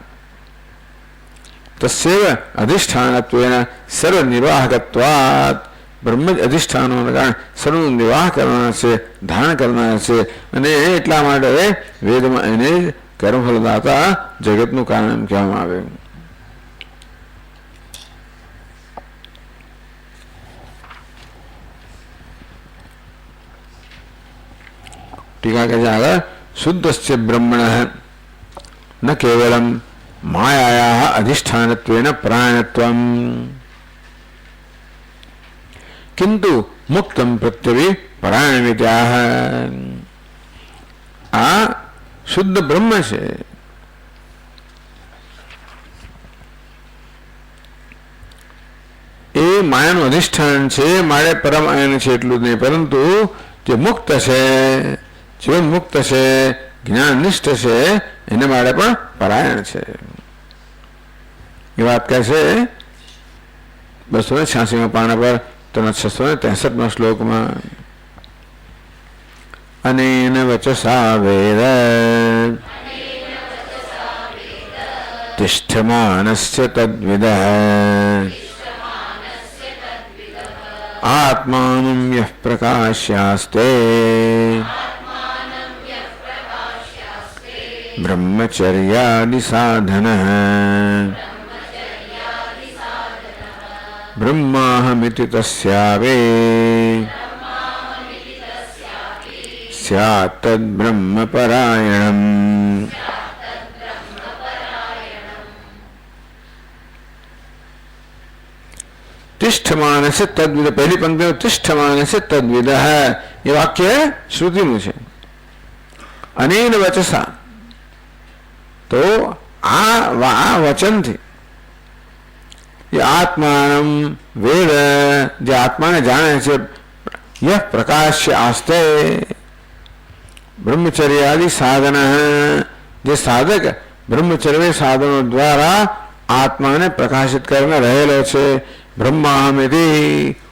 તસ્યૈવ અધિષ્ઠાનત્વેન સર્વ નિર્વાહકત્વાત, બ્રહ્મ જ અધિષ્ઠાન હોવાના કારણે સર્વનું નિર્વાહ કરવાના છે, ધારણ કરનાર છે. અને એટલા માટે વેદમાં એને કર્મફલદાતા જગતનું કારણ એમ કહેવામાં આવે. ટીકા કહે છે આગળ, શુદ્ધસ્ય બ્રહ્મણઃ ન કેવલમ માયાયાઃ અધિષ્ઠાનત્વેન પરાયણત્વમ કિંતુ મુક્તમ પ્રત્યવી પરાયણમિત્યાહ. આ શુદ્ધ બ્રહ્મ છે. એ માયાનું અધિષ્ઠાન છે, મારે પરમાયન છે એટલું જ નહીં, પરંતુ જે મુક્ત છે, જીવન મુક્ત છે, જ્ઞાન નિષ્ઠ છે, એને માટે પણ પરાયણ છે. એ વાત કહે છે 286 પાના પર 663 શ્લોકમાં. અનેન વચસા વેદ તિષ્ઠમાનસ્ય તદ્વિદઃ આત્માनं યઃ પ્રકાશ્યાસ્તે બ્રહ્મચર્યાદિ સાધનઃ બ્રહ્માહમિતિ તસ્યાવે સ્યાत् તદ્બ્રહ્મપરાયણમ. તિષ્ઠમાનસ્ય તદ્વિદ, પહેલી પંક્તિમાં તિષ્ઠમાનસ્ય તદ્વિદ એ વાક્ય શ્રુતિનું છે. અનેન વચસા, તો આ વચનથી એ આત્માનમ વેદ, જે આત્માને જાણે છે, યહ પ્રકાશ્ય આસ્તે બ્રહ્મચર્યાદિ સાધન, જે સાધક બ્રહ્મચર્ય સાધનો દ્વારા આત્માને પ્રકાશિત કરીને રહેલો છે. બ્રહ્માહમિતિ,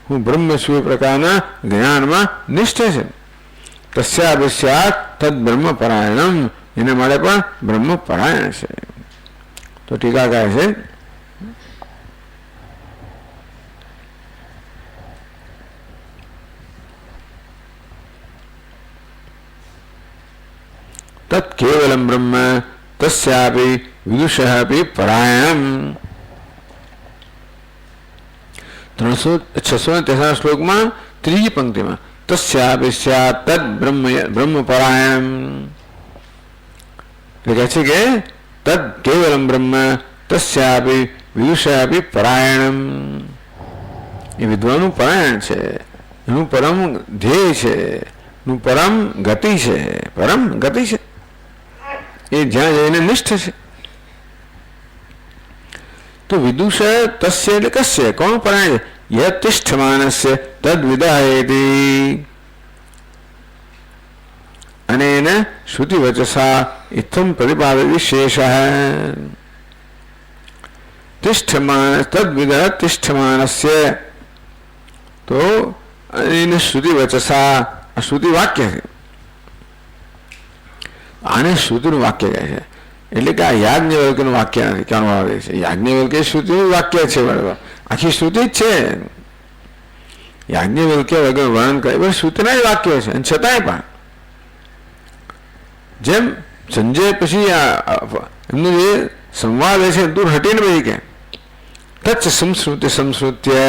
હું બ્રહ્મ છું એ પ્રકારના જ્ઞાનમાં નિષ્ઠ છે. તસ્યાભિસ્યાત તદ બ્રહ્મ પરાયણમ, એના માટે પણ બ્રહ્મ પરાયણ છે. તો ટીકા કહે છે તत् કેવલમ બ્રહ્મ તસ્યાપि વિદુષઃ અપि પરાયણમ. 663 શ્લોકમાં ત્રીજી પંક્તિમાં તસ્યાપि સ્યાत् તદ બ્રહ્મ પરાયણમ, એટલે કહે છે કે તદ કેવલમ બ્રહ્મ તસ્યાપि વિદુષઃ અપि પરાયણમ. એ વિદ્વાનું પરાયણ છે, એનું પરમ ધ્યેય છે, એનું પરમ ગતિ છે, પરમ ગતિ છે, એ જ્યાં જઈને નિષ્ઠ છે. તો વિદુષ તસ્ય એટલે કસ્ય, કોણ પરાયણ? યત તિષ્ઠમાનસ્ય તદ્વિદાયેતિ. અનેન શ્રુતિ વચસા ઇત્થમ પ્રતિપાદિત વિશેષ તિષ્ઠમાન તદ્વિદ તિષ્ઠમાનસ્ય. તો અનેન શ્રુતિ વચસા, આ શ્રુતિ વાક્ય છે, આને શ્રુતિનું વાક્ય કહે છે. એટલે કે આ યાજ્ઞવલ્ક્યનું વાક્ય નથી કહેવામાં આવે છે. યાજ્ઞવલ્ક્ય શ્રુતિનું વાક્ય છે, બરાબર, આખી શ્રુતિ જ છે. યાજ્ઞવલ્ક્ય વગર વર્ણન કરે, બસ શ્રુતિના જ વાક્યો છે. અને છતાંય પણ જેમ સંજય પછી એમનો જે સંવાદ છે દૂર હટીને ભાઈ કે તચ્ચ સંસ્કૃતિ સંસ્કૃત્ય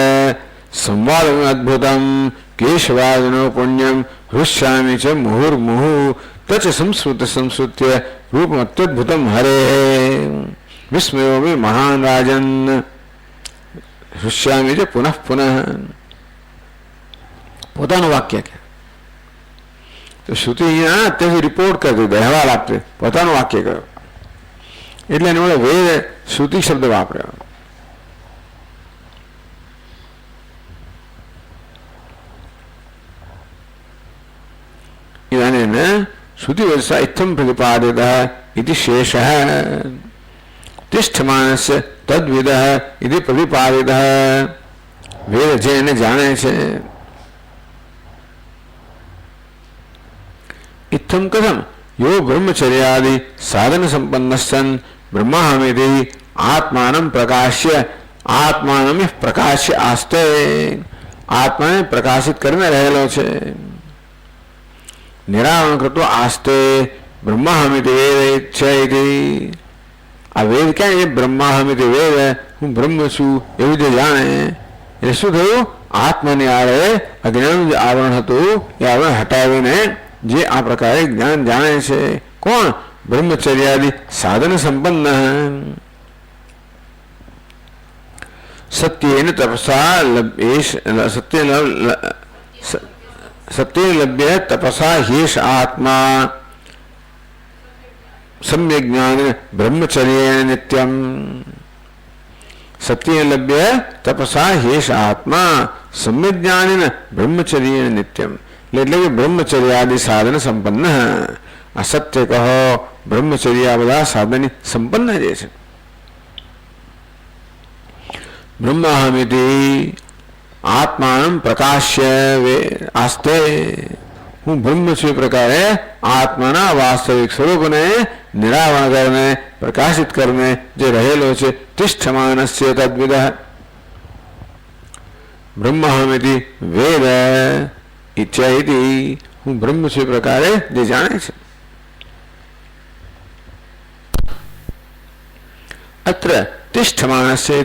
સંવાદ અદ્ભુતમ કેશવાદનો પુણ્યમ હૃષ્યામી છે મુહુર્મુહુ તચ્ચ સંસ્કૃત સંસ્કૃત્ય રૂપમ અત્યદ્ભુતમ હરે વિસ્મયોમિ મહાન રાજન હૃષ્યામી છે પુનઃ પુનઃ. પોતાનું વાક્ય કે તો શ્રુતિ અહીંયા અત્યારથી રિપોર્ટ કરી દીધો, અહેવાલ આપશે, પોતાનું વાક્ય કર્યો, એટલે એને વડે વેદ શ્રુતિ શબ્દ વાપર્યો. इदानीं श्रुतिवचसा इत्थं प्रतिपादितः इति शेषः तिष्ठमानस्य तद्विदः इति प्रतिपादितः. વેદ છે એને જાણે છે. ઇત્થમ કથમ યો બ્રહ્મચર્યાદિ સાધન સંપન્ન સન બ્રહ્માહમિતિ આત્માનમ પ્રકાશ્ય આત્માનમ પ્રકાશ્ય આસ્તે આત્માને પ્રકાશિત કરીને રહેલો છે. નિરાવરણ કરતો આસ્તે બ્રહ્માહમિતિ વેદ છે. આ વેદ ક્યાં એ બ્રહ્માહમિતિ વેદ હું બ્રહ્મ છું એવું જે જાણે એટલે શું થયું? આત્માની આડે અજ્ઞાનનું જે આવરણ હતું એ આવરણ હટાવીને જે આ પ્રકારે જ્ઞાન જાણે છે. કોણ? બ્રહ્મચર્યાદિ સાધન સંપન્ન. સત્યેન તપસા સત્ય લભ્ય તપસા હેશ આત્મા સમ્યક જ્ઞાન બ્રહ્મચર્ય નિત્યમ. સત્ય લભ્ય તપસા હેશ આત્મા સમ્યક જ્ઞાન બ્રહ્મચર્ય નિત્યમ. એટલે કે બ્રહ્મચર્યાદિ સાધન સંપન્ન. આ સત્ય કહો બ્રહ્મચર્ય આ બધા સાધન સંપન્ન જે છે. બ્રહ્માહમિતિ આત્માનમ પ્રકાશ્ય આસ્તે હું બ્રહ્મ છું એ પ્રકારે આત્માના વાસ્તવિક સ્વરૂપને નિરાવરણ કરીને પ્રકાશિત કરીને જે રહેલો છે. તિષ્ઠમાનસ્ય તદ્વિદ. બ્રહ્માહમિતિ વેદ ઇચ્છા હું બ્રહ્મ છું એ પ્રકારે જે જાણે છે. અત્ર તિષ્ઠમાનસ્ય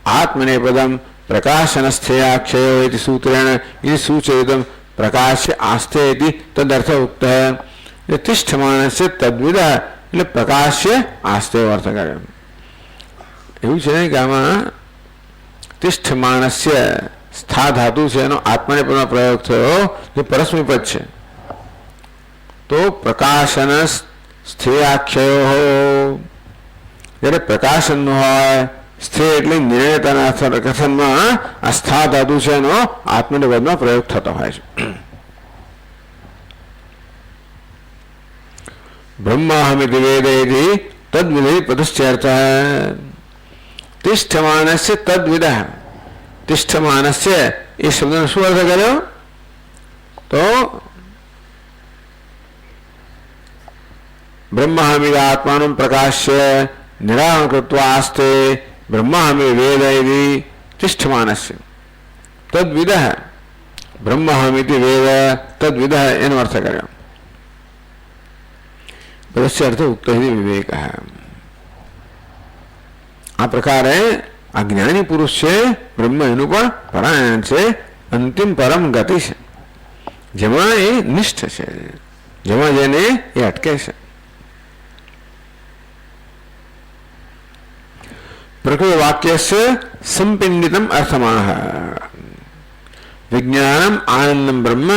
આત્મને પદમ પ્રકાશનસ્થયાક્ષયો इति सूत्रेण इति सूचयितं प्रकाश्य आस्ते इति तदर्थ उक्तः. તિષ્ઠમાનસ્ય તદ્વિદ એટલે પ્રકાશ્ય આસ્તે અર્થ કરે. એવું છે ને કે આમાં તિષ્ઠમાનસ્ય સ્થા ધાતુ છે એનો આત્માને પદનો પ્રયોગ થયો જે પરસ્મય પદ છે. તો પ્રકાશન સ્થેયાખ્યયો જ્યારે પ્રકાશન નો હોય સ્થે એટલે નિર્ણયતાના કથનમાં આ સ્થા ધાતુ છે એનો આત્મને પદમાં પ્રયોગ થતો હોય છે. બ્રહ્માહમિતિ વેદેતિ તદ્વિધિ પદશ્ચર્થ. તિષ્ઠમાનસ્ય તદ્વિદ. તિષ્ઠમાનસ્ય એ શબ્દનો શું અર્થ કર્યો? તો બ્રહ્માહમિ આત્માનું પ્રકાશ્ય નિરાવરણ કૃત્વા આસ્તે બ્રહ્માહમિ વેદ તિષ્ઠમાનસ્ય તદ્વિદ. બ્રહ્માહમિતિ વેદ તદ્વિદ એનો અર્થ કર્યો. પદસ્ય અર્થ ઉક્ત વિવેક. આ પ્રકારે આ જ્ઞાની પુરુષ છે બ્રહ્મ એનું પણ પરાયણ છે. અંતિમ પરમ ગતિ છે જેમાં એ નિષ્ઠ છે, જેમાં જેને એ અટકે છે. પ્રકૃત વાક્યસ્ય સંપિંડિતમ અર્થમાહ. વિજ્ઞાનમ આનંદમ બ્રહ્મ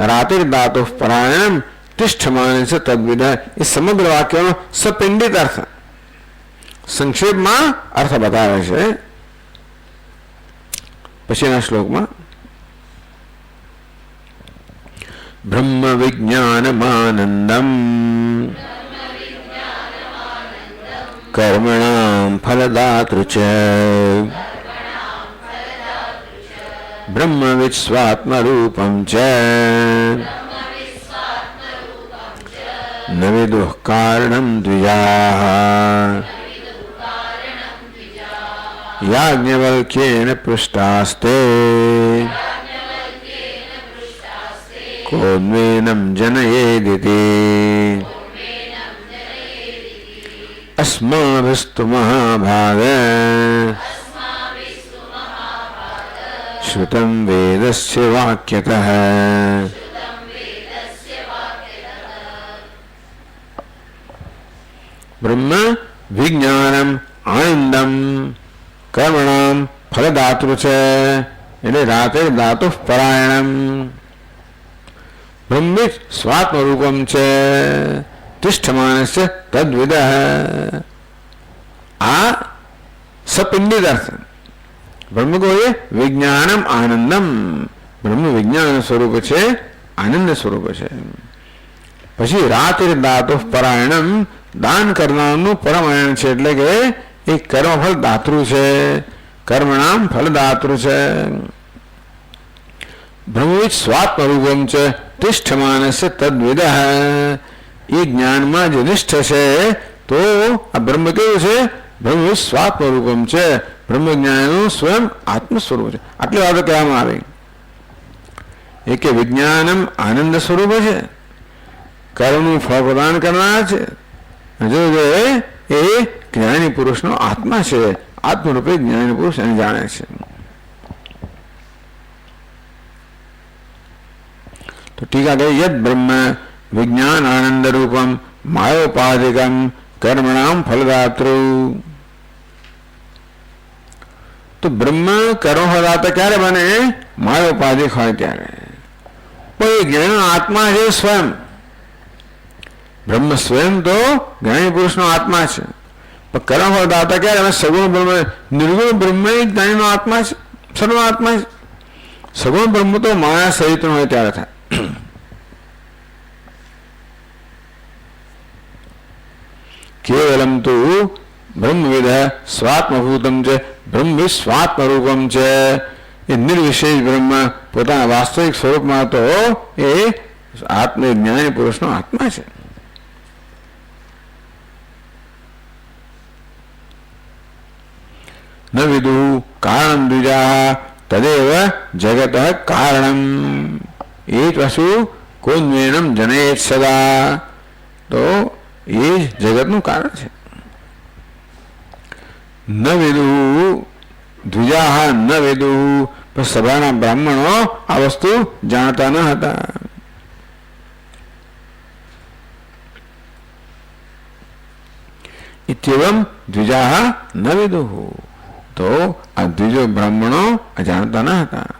રાતિર્ધાતુ પરાયણમ તિષ્ઠમાનસ્ય તદ્વિદ. એ સમગ્ર વાક્યનો સપિંડિત અર્થ સંક્ષેપમાં અર્થ બતાવે છે પછીના શ્લોકમાં. બ્રહ્મ વિજ્ઞાનમાનંદમ કર્મણાં ફલદાતૃ ચ બ્રહ્મવિદ સ્વાત્મરૂપં ચ ન વિદુઃ કારણં દ્વિજાઃ યાજ્ઞવલ્ક્યેન પૃષ્ટાસ્તે કોન્વેનં જનયેદિતિ. अस्माभिस्तु महाभाग श्रुतं वेदस्य वाक्यतः. ब्रह्म विज्ञानम आनंदम कर्मणाम फलदातृ च એટલે રાતે ધાતુ પરાયણમ. બ્રહ્મ સ્વાત્મરૂપમ છે તિષ્ઠમાનસ્ય તદ્વિદ. આ સપિંડિત અર્થ. બ્રહ્મ કો એ વિજ્ઞાનમ આનંદમ. બ્રહ્મ વિજ્ઞાન સ્વરૂપ છે, આનંદ સ્વરૂપ છે. પછી રાતિર ધાતુ પરાયણમ દાન કરનારનું પરમાયણ છે એટલે કે એ કર્મફળ દાતૃ છે. કર્મણામ ફલદાતૃ છે. બ્રહ્મવિદ સ્વાત્મરૂપમ છે તિષ્ઠમાનસ્ય તદ્વિદ. એ જ્ઞાનમાં જે નિષ્ઠ છે તો આ બ્રહ્મ કેવું છે? બ્રહ્મવિદ સ્વાત્મરૂપમ છે, બ્રહ્મ જ્ઞાનનું સ્વયં આત્મ સ્વરૂપ છે. આટલી વાતો કહેવામાં આવી. એ કે વિજ્ઞાનમ આનંદ સ્વરૂપ છે, કર્મનું ફળ પ્રદાન કરનાર છે. જો એ જ્ઞાની પુરુષનો આત્મા છે, આત્મરૂપે જ્ઞાની પુરુષ એને જાણે છે. તો ટીકા કહે યદ બ્રહ્મ વિજ્ઞાન આનંદ રૂપમ માયોપાધિકમ કર્મણામ ફલદાતૃ. તો બ્રહ્મ કર્મ ફલદાતા ક્યારે બને? માયોપાધિક હોય ત્યારે. પણ જ્ઞાન આત્મા છે સ્વયં. બ્રહ્મ સ્વયં તો જ્ઞાની પુરુષનો આત્મા છે. પણ કર્મ ફલદાતા ક્યારે? સગુણ બ્રહ્મ, નિર્ગુણ બ્રહ્મ જ્ઞાનીનો આત્મા છે, સર્વ આત્મા છે. સગુણ બ્રહ્મ તો માયા સહિત હોય ત્યારે થાય. કેવલમ તો બ્રહ્મવિદ સ્વાત્મભૂતમ છે, બ્રહ્મવિદ સ્વાત્મરૂપમ છે. એ નિર્વિશેષ બ્રહ્મ પોતાના વાસ્તવિક સ્વરૂપમાં તો એ આત્મ જ્ઞાની પુરુષનો આત્મા છે. ન વિદુ કારણમ દ્વિજા તદેવ જગત કારણમ. એ જ વસ્તુ કોન્વેનમ જનયેત સદા. તો એ જ જગતનું કારણ છે. ન વિદુ દ્વિજા ન વિદુ. પણ સભાના બ્રાહ્મણો આ વસ્તુ જાણતા ન હતા. ઇત્યવમ દ્વિજા ન વિદુ. તો આ દ્વિજો બ્રાહ્મણો જાણતા ન હતા.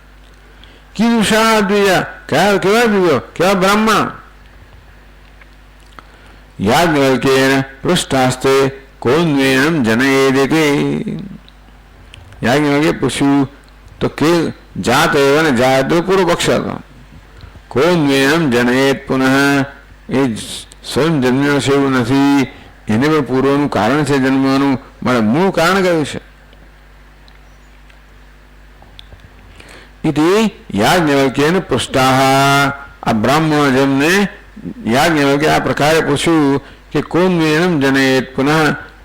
કીદૃશા દ્વિજા, કેવા દ્વિજો, કેવા બ્રાહ્મણ? યાજ્ઞવલ્ક્યેન પૃષ્ઠાસ્તે કોન્વેનમ જનયેદિતિ. યાજ્ઞવલ્ક્યે પૂછ્યું તો કે જાત એવને જાત પૂર્વ પક્ષ હતો. કોન્વેનમ જનયેત પુનઃ. એ સ્વયં જન્મ્યો છે એવું નથી, એને પણ પૂર્વનું કારણ છે જન્મવાનું. મારે મૂળ કારણ કયું છે? ઇતિ યાજ્ઞવલ્ક્યેન પૃષ્ઠાહ. આ બ્રાહ્મણો જેમને યાજ્ઞવલ્ક્યે આ પ્રકારે પૂછ્યું કે કોન્વેનમ જનયેત પુનઃ,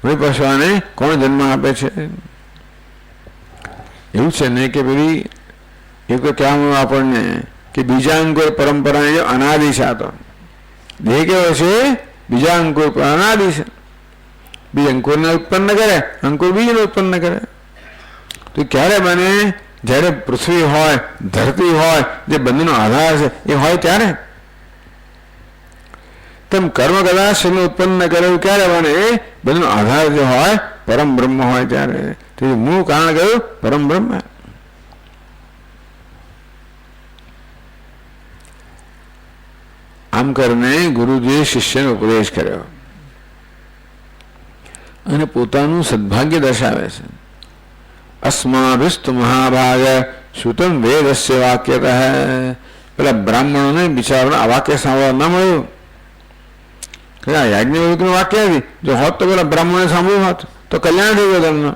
વિપશ્વાને કોણ જન્મ આપે છે? એવું છે ને કે પેલી એ તો કહેવાનું આપણને કે બીજા અંકુર પરંપરા જે અનાદિ છે. આ તો દેહ કેવો છે? બીજા અંકુર પર અનાદિ છે. બીજ અંકુરને ઉત્પન્ન કરે, અંકુર બીજને ઉત્પન્ન કરે. તો ક્યારે બને? જ્યારે પૃથ્વી હોય, ધરતી હોય, જે બંનેનો આધાર છે એ હોય ત્યારે. તેમ કર્મ કદાચ એનું ઉત્પન્ન કરેલું ક્યારે બને? બંનેનો આધાર જે હોય પરમ બ્રહ્મ હોય ત્યારે. તેથી મૂળ કારણ કયું? પરમ બ્રહ્મ. આમ કરીને ગુરુજીએ શિષ્યને ઉપદેશ કર્યો અને પોતાનું સદભાગ્ય દર્શાવે છે. અસ્માભિસ્તુ મહાભાગ શ્રુતમ વેદસ્ય વાક્યતઃ. પેલા બ્રાહ્મણોને બિચારાને આ વાક્ય સાંભળવા ન મળ્યું. યાજ્ઞવલ્ક્યનું વાક્ય હતી, જો હોત તો પેલા બ્રાહ્મણે સાંભળ્યું હોત તો કલ્યાણ થઈ ગયું તમને.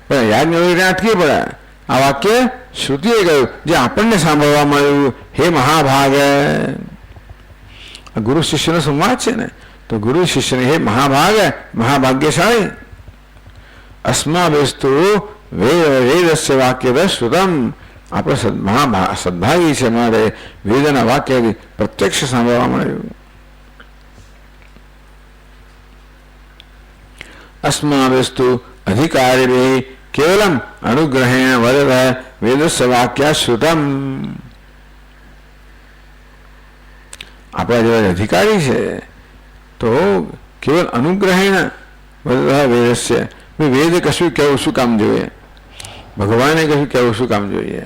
પણ યાજ્ઞવલ્ક્ય અટકી પડ્યા. આ વાક્ય શ્રુતિએ કહ્યું, જે આપણને સાંભળવા મળ્યું. હે મહાભાગ. ગુરુ શિષ્યનો સંવાદ છે ને, તો ગુરુ શિષ્યને હે મહાભાગ, મહાભાગ્યશાળી. અસ્માભિસ્તુ વેદસ્ય વાક્ય શ્રુતમ. આપણે સદભાગી છે, મારે વેદના વાક્યથી પ્રત્યક્ષ સાંભળવા મળ્યું. અસ્માભિસ્તુ અધિકારી કેવલમ અનુગ્રહેણ વદત વેદસ્ય વાક્ય શ્રુતમ. આપણા જેવા અધિકારી છે તો કેવલ અનુગ્રહેણ વદત વેદસ્ય. વેદ કશું કહેવું શું કામ જોઈએ? ભગવાને કશું કહેવું શું કામ જોઈએ?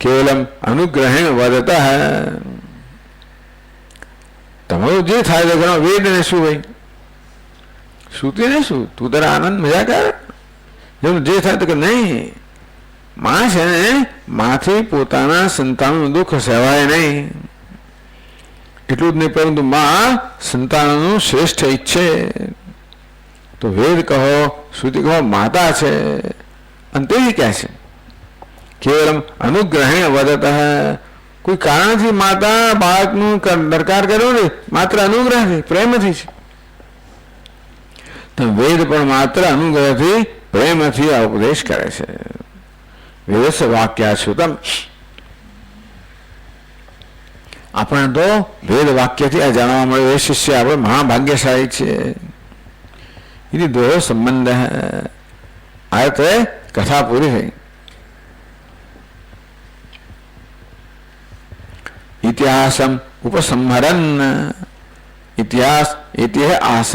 કેવલમ અનુગ્રહેણ વદત. તમારું જે થાય તો વેદ ને શું ભાઈ? શ્રુતિ ને શું? તું તારા આનંદ મજા કર. જેમ જે થાય તો કે નહીં. માં છે ને, માંથી પોતાના સંતાનનું દુઃખ સહેવાય નહીં. એટલું જ નહીં, પરંતુ માં સંતાનનું શ્રેષ્ઠ ઈચ્છે. તો વેદ કહો, શ્રુતિ કહો, માતા છે. અંતે કહે છે કેવલમ અનુગ્રહે વદત, કોઈ કારણથી માતા બાળકનું દરકાર કર્યો ને, માત્ર અનુગ્રહથી, પ્રેમથી છે. તો વેદ પણ માત્ર અનુગ્રહથી, પ્રેમથી આ ઉપદેશ કરે છે. વેદસ્ય વાક્યાચ્યુતમ, આપણે તો વેદ વાક્યથી આ જાણવા મળે એ શિષ્ય આપણે મહાભાગ્યશાળી છે. એ દોહો સંબંધ આ તો કથા પૂરી થઈ. ઇતિહાસમ ઉપસંહરન, ઇતિહાસ ઇતિહાસ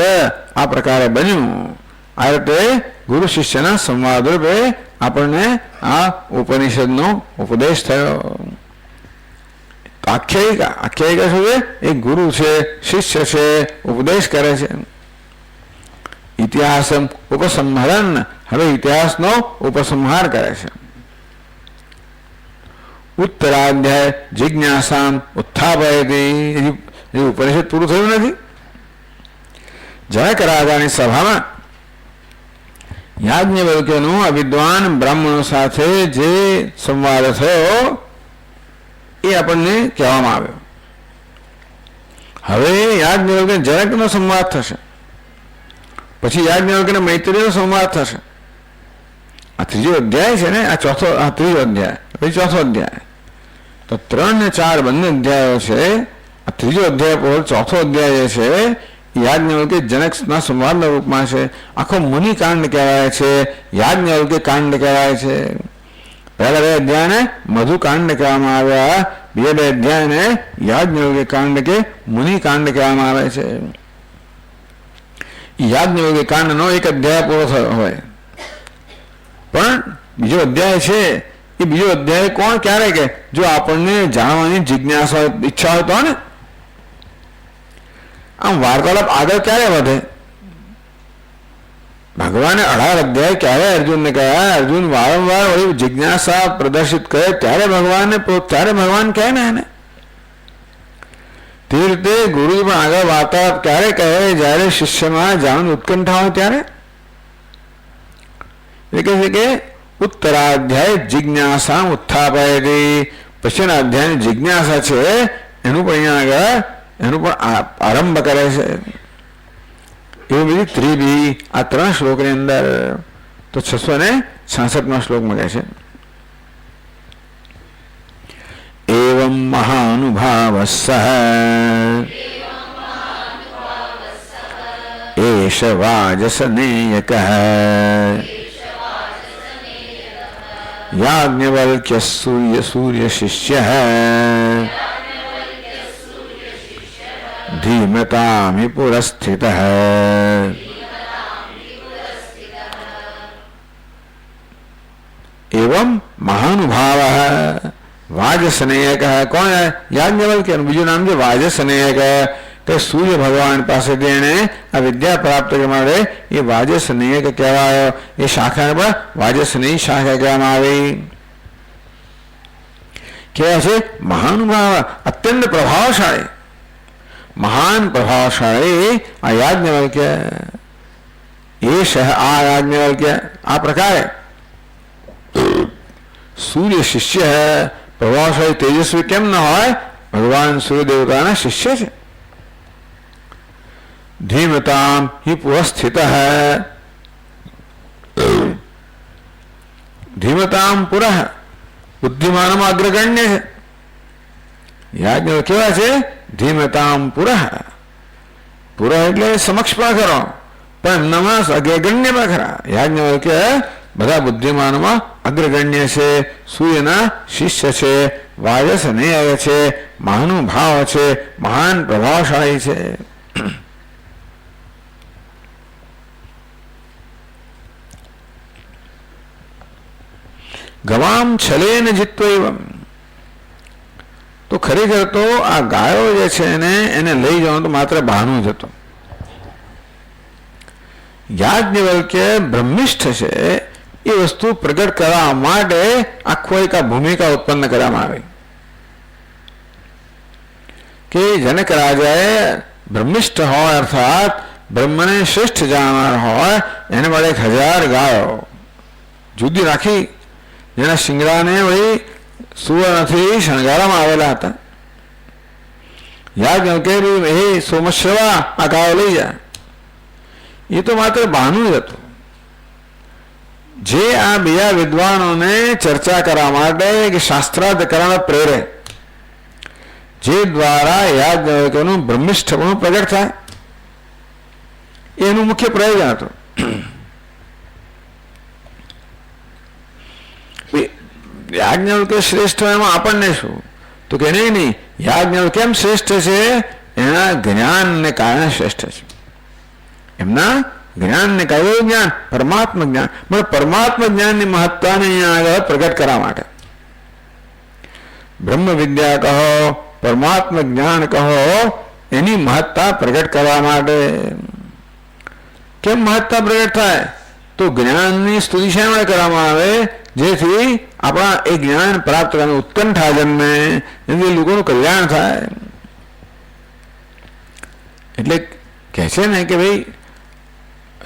આ પ્રકારે બન્યું. આ રીતે ગુરુ શિષ્યના સંવાદ રૂપે આપણને આ ઉપનિષદનો ઉપદેશ થયો. આખ્યાયિકા, આખ્યાયિકા શું છે? એક ગુરુ છે, શિષ્ય છે, ઉપદેશ કરે છે. ઇતિહાસમ ઉપસંહરન, હવે ઇતિહાસનો ઉપસંહાર કરે છે. ઉત્તરાધ્યાય જિજ્ઞાસામ ઉત્થાપયતિ, ઉપનિષદ પૂરું થયું નથી. જનક રાજાની સભામાં યાજ્ઞવલ્ક્યનો આ વિદ્વાન બ્રાહ્મણો સાથે જે સંવાદ થયો એ આપણને કહેવામાં આવ્યો. હવે યાજ્ઞવલ્ક્ય જનકનો સંવાદ થશે, પછી યાજ્ઞવલ્ક્યને મૈત્રીનો સંવાદ થશે. આ ત્રીજો અધ્યાય છે ને, આ ત્રીજો અધ્યાય, પછી ચોથો અધ્યાય. તો 3 ને 4 બંને અધ્યાયો છે. આ ત્રીજો અધ્યાય પર ચોથો અધ્યાય છે યાજ્ઞવલ્ક્ય જનકના સંવાદના રૂપમાં છે. આખો મુનિકાંડ કહેવાય છે, યાજ્ઞવલ્ક્ય કાંડ કહેવાય છે. પહેલા 2 અધ્યાયને મધુકાંડ કહેવામાં આવ્યા, બીજા 2 અધ્યાયને યાજ્ઞવલ્ક્ય કાંડ કે મુનિકાંડ કહેવામાં આવે છે. યાજ્ઞવલ્ક્ય કાંડનો એક અધ્યાય પૂરો થયો હોય, પણ બીજો અધ્યાય છે એ બીજો અધ્યાય કોણ ક્યારે કે જો આપણને જાણવાની જિજ્ઞાસા ઈચ્છા હોય તો ને. આમ વાર્તાલાપ આગળ ક્યારે વધે? ભગવાને 18 અધ્યાય ક્યારે અર્જુનને કહ્યા? અર્જુન વારંવાર વળી જિજ્ઞાસા પ્રદર્શિત કરે ત્યારે ભગવાન કહે ને એને. તે રીતે ગુરુજી પણ આગળ વાર્તાલાપ ક્યારે કહે? જ્યારે શિષ્યમાં જાણવાની ઉત્કંઠા હોય ત્યારે. એ કહે છે કે ઉત્તરાધ્યાય જિજ્ઞાસા ઉત્થાપયતિ, પછીના અધ્યાયની જિજ્ઞાસા છે એનું પણ અહીંયા આગળ એનું પણ આરંભ કરે છે. એવું બીજી ત્રિભી આ 3 શ્લોકની અંદર તો 666 શ્લોકમાં કહે છે એવમ મહાનુભાવસ્સઃ એષ વાજસનેયકઃ યાજ્ઞવલ્ક્ય સૂર્ય શિષ્યઃ ધીમતામિ પુરસ્થિતઃ. એવમ મહાનુભાવઃ વાજસનેયકઃ. કોણ? યાજ્ઞવલ્ક્ય. બીજું નામ છે વાજસનેયક. કે સૂર્ય ભગવાન પાસેથી એને આ વિદ્યા પ્રાપ્ત કરવા માટે એ વાજસનેયક કહેવાયો. એ શાખાને પણ વાજસનેય શાખા કહેવામાં આવી. કેવા છે? મહાનુભાવ, અત્યંત પ્રભાવશાળી, મહાન પ્રભાવશાળી આ યાજ્ઞવલ્ક્ય. એ આ યાજ્ઞવલ્ક્ય આ પ્રકારે સૂર્ય શિષ્ય પ્રભાવશાળી તેજસ્વી કેમ ન હોય? ભગવાન સૂર્ય દેવતાના શિષ્ય છે. ધીમતામ હિ પુરસ્થિત, ધીમતામ પુરઃ, બુદ્ધિમાનમાં અગ્રગણ્ય છે. યાજ્ઞવલ્ક્ય કેવા છે? ધીમતામ પુરઃ. પુરઃ એટલે સમક્ષ પણ ખરો, પણ એમનામાં અગ્રગણ્ય પણ ખરા. યાજ્ઞવલ્ક્ય બધા બુદ્ધિમાનમાં અગ્રગણ્ય છે, સૂર્યના શિષ્ય છે, વાજસનેય છે, મહાનુભાવ છે, મહાન પ્રભાવશાળી છે. ગવામ છલેન જીત્વૈવમ. તો ખરેખર તો આ ગાયો જે છે એને લઈ જવાનું તો માત્ર બહાનું જ હતું. યાજ્ઞવલ્ક્ય બ્રહ્મિષ્ઠ છે એ વસ્તુ પ્રગટ કરવા માટે આખો એક આ ભૂમિકા ઉત્પન્ન કરવામાં આવી કે જનક રાજાએ બ્રહ્મિષ્ઠ હોય અર્થાત બ્રહ્મને શ્રેષ્ઠ જાણનાર હોય એને માટે 1000 ગાયો જુદી રાખી, જેના શિંગડાને વળી સુવર્ણથી શણગારવામાં આવેલા હતા. યાજ્ઞવલ્કે હે સોમશ્રવા, આ ગાયો લઈ જા. એ તો માત્ર બહાનું જ હતું, જે આ બીજા વિદ્વાનોને ચર્ચા કરવા માટે કે શાસ્ત્રાર્થ કરવા પ્રેરે, જે દ્વારા યાજ્ઞવલ્ક્યનું બ્રહ્મિષ્ઠપણું પ્રગટ થાય, એનું મુખ્ય પ્રયોજન હતું. યાજ્ઞવલ્ક્ય શ્રેષ્ઠ એમાં આપણને શું? તો કે નહીં, યાજ્ઞવલ્ક્ય કેમ શ્રેષ્ઠ છે? એના જ્ઞાનને કારણે શ્રેષ્ઠ છે. એમના જ્ઞાનને કયું જ્ઞાન? પરમાત્મા જ્ઞાન. પણ પરમાત્મા જ્ઞાનની મહત્તાને અહીંયા આગળ પ્રગટ કરવા માટે બ્રહ્મ વિદ્યા કહો, પરમાત્મા જ્ઞાન કહો, એની મહત્તા પ્રગટ કરવા માટે. કેમ મહત્તા પ્રગટ થાય? તો જ્ઞાનની સ્તુતિ શા માટે કરવામાં આવે? જેથી આપણા એ જ્ઞાન પ્રાપ્ત કરવાની ઉત્કંઠા જન્મે, એથી લોકોનું કલ્યાણ થાય. એટલે કહે છે ને કે ભાઈ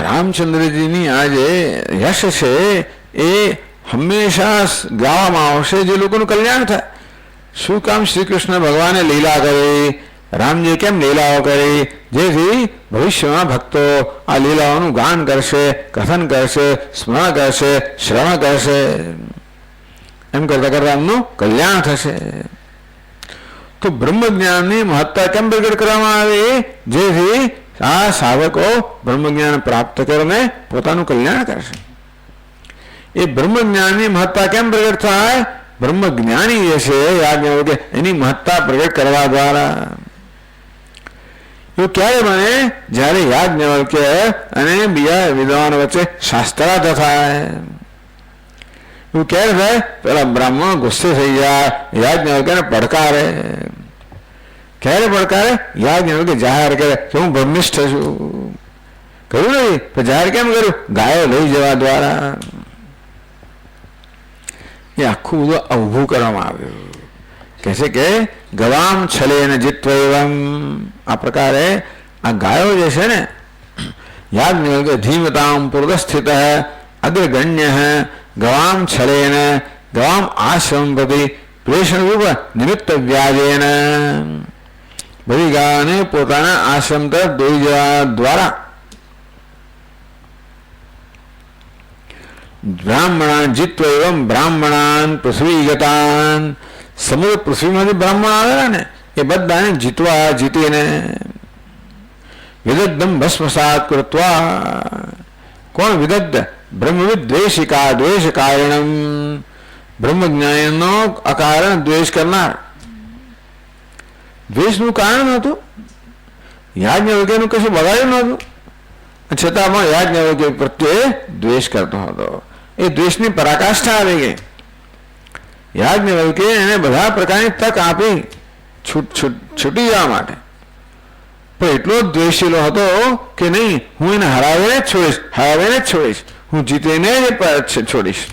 રામચંદ્રજીની આ જે યશ છે એ હંમેશા ગાવામાં આવશે, જે લોકોનું કલ્યાણ થાય. શું કામ શ્રી કૃષ્ણ ભગવાને લીલા કરી, રામજી કેમ લીલાઓ કરી? જેથી ભવિષ્યમાં ભક્તો આ લીલાઓનું ગાન કરશે, કથન કરશે, સ્મરણ કરશે, શ્રવણ કરશે. એમ કરતા કરતા એમનું કલ્યાણ થશે. તો બ્રહ્મ જ્ઞાનની મહત્તા કેમ પ્રગટ કરવામાં આવે? જેથી આ સાધકો બ્રહ્મ જ્ઞાન પ્રાપ્ત કરીને પોતાનું કલ્યાણ કરશે. એ બ્રહ્મ જ્ઞાનની મહત્તા કેમ પ્રગટ થાય? બ્રહ્મ જ્ઞાની જે છે યાજ્ઞવલ્ક્ય, એની મહત્તા પ્રગટ કરવા દ્વારા. એવું ક્યારે બને? જ્યારે યાજ્ઞવલ્ક્ય અને બીજા વિદ્વાનો વચ્ચે શાસ્ત્રાર્થ થાય. એવું ક્યારે થાય? પેલા બ્રાહ્મણ ગુસ્સે થઈ જાય, યાજ્ઞવલ્ક્યને પડકારે. ક્યારે પડકારે? યાજ્ઞવલ્ક્ય જાહેર કરે કે હું બ્રહ્મિષ્ઠ છું. કહ્યું નહીં, તો જાહેર કેમ કર્યું? ગાયો લઈ જવા દ્વારા. એ આખું બધું ઊભું કરવામાં આવ્યું. કહે છે કે ગવામ છલેન જીત્વૈવમ, આ પ્રકારે આ ગાયો જે છે ને, યાજ્ઞવલ્ક્ય ધીમતામ પુરસ્સ્થિત અગ્રગણ્ય ગવામ છલેન ગવામ આશ્રમ પ્રતિ પ્રેષણ રૂપ નિમિત્ત વ્યાજેન, બધી ગાયોને પોતાના આશ્રમ તરફ દોરી જવા દ્વારા બ્રાહ્મણાન જીત્વૈવમ બ્રાહ્મણાન પૃથ્વીગતાન, સમગ્ર પૃથ્વીમાંથી બ્રાહ્મણ આવેલા ને એ બધાને જીતીને વિદગ્ધમ ભસ્મસાત કૃત્વા. કોણ વિદગ્ધ? બ્રહ્મવિદ દ્વેષિકા, દ્વેષ કારણમ, બ્રહ્મજ્ઞાનનો અકારણ દ્વેષ કરનાર. દ્વેષનું કારણ હતું, યાજ્ઞવલ્ક્યનું કશું બગાડ્યું નહોતું, છતાં પણ યાજ્ઞવલ્ક્ય પ્રત્યે દ્વેષ કરતો હતો. એ દ્વેષની પરાકાષ્ઠા આવી ગઈ. યાજ્ઞવલ્ક્ય એને બધા પ્રકારની તક આપી છૂટી જવા માટે, પણ એટલો જ દ્વેષીલો હતો કે નહીં, હું એને હરાવીને જ છોડીશ, હું જીતીને જ છોડીશ.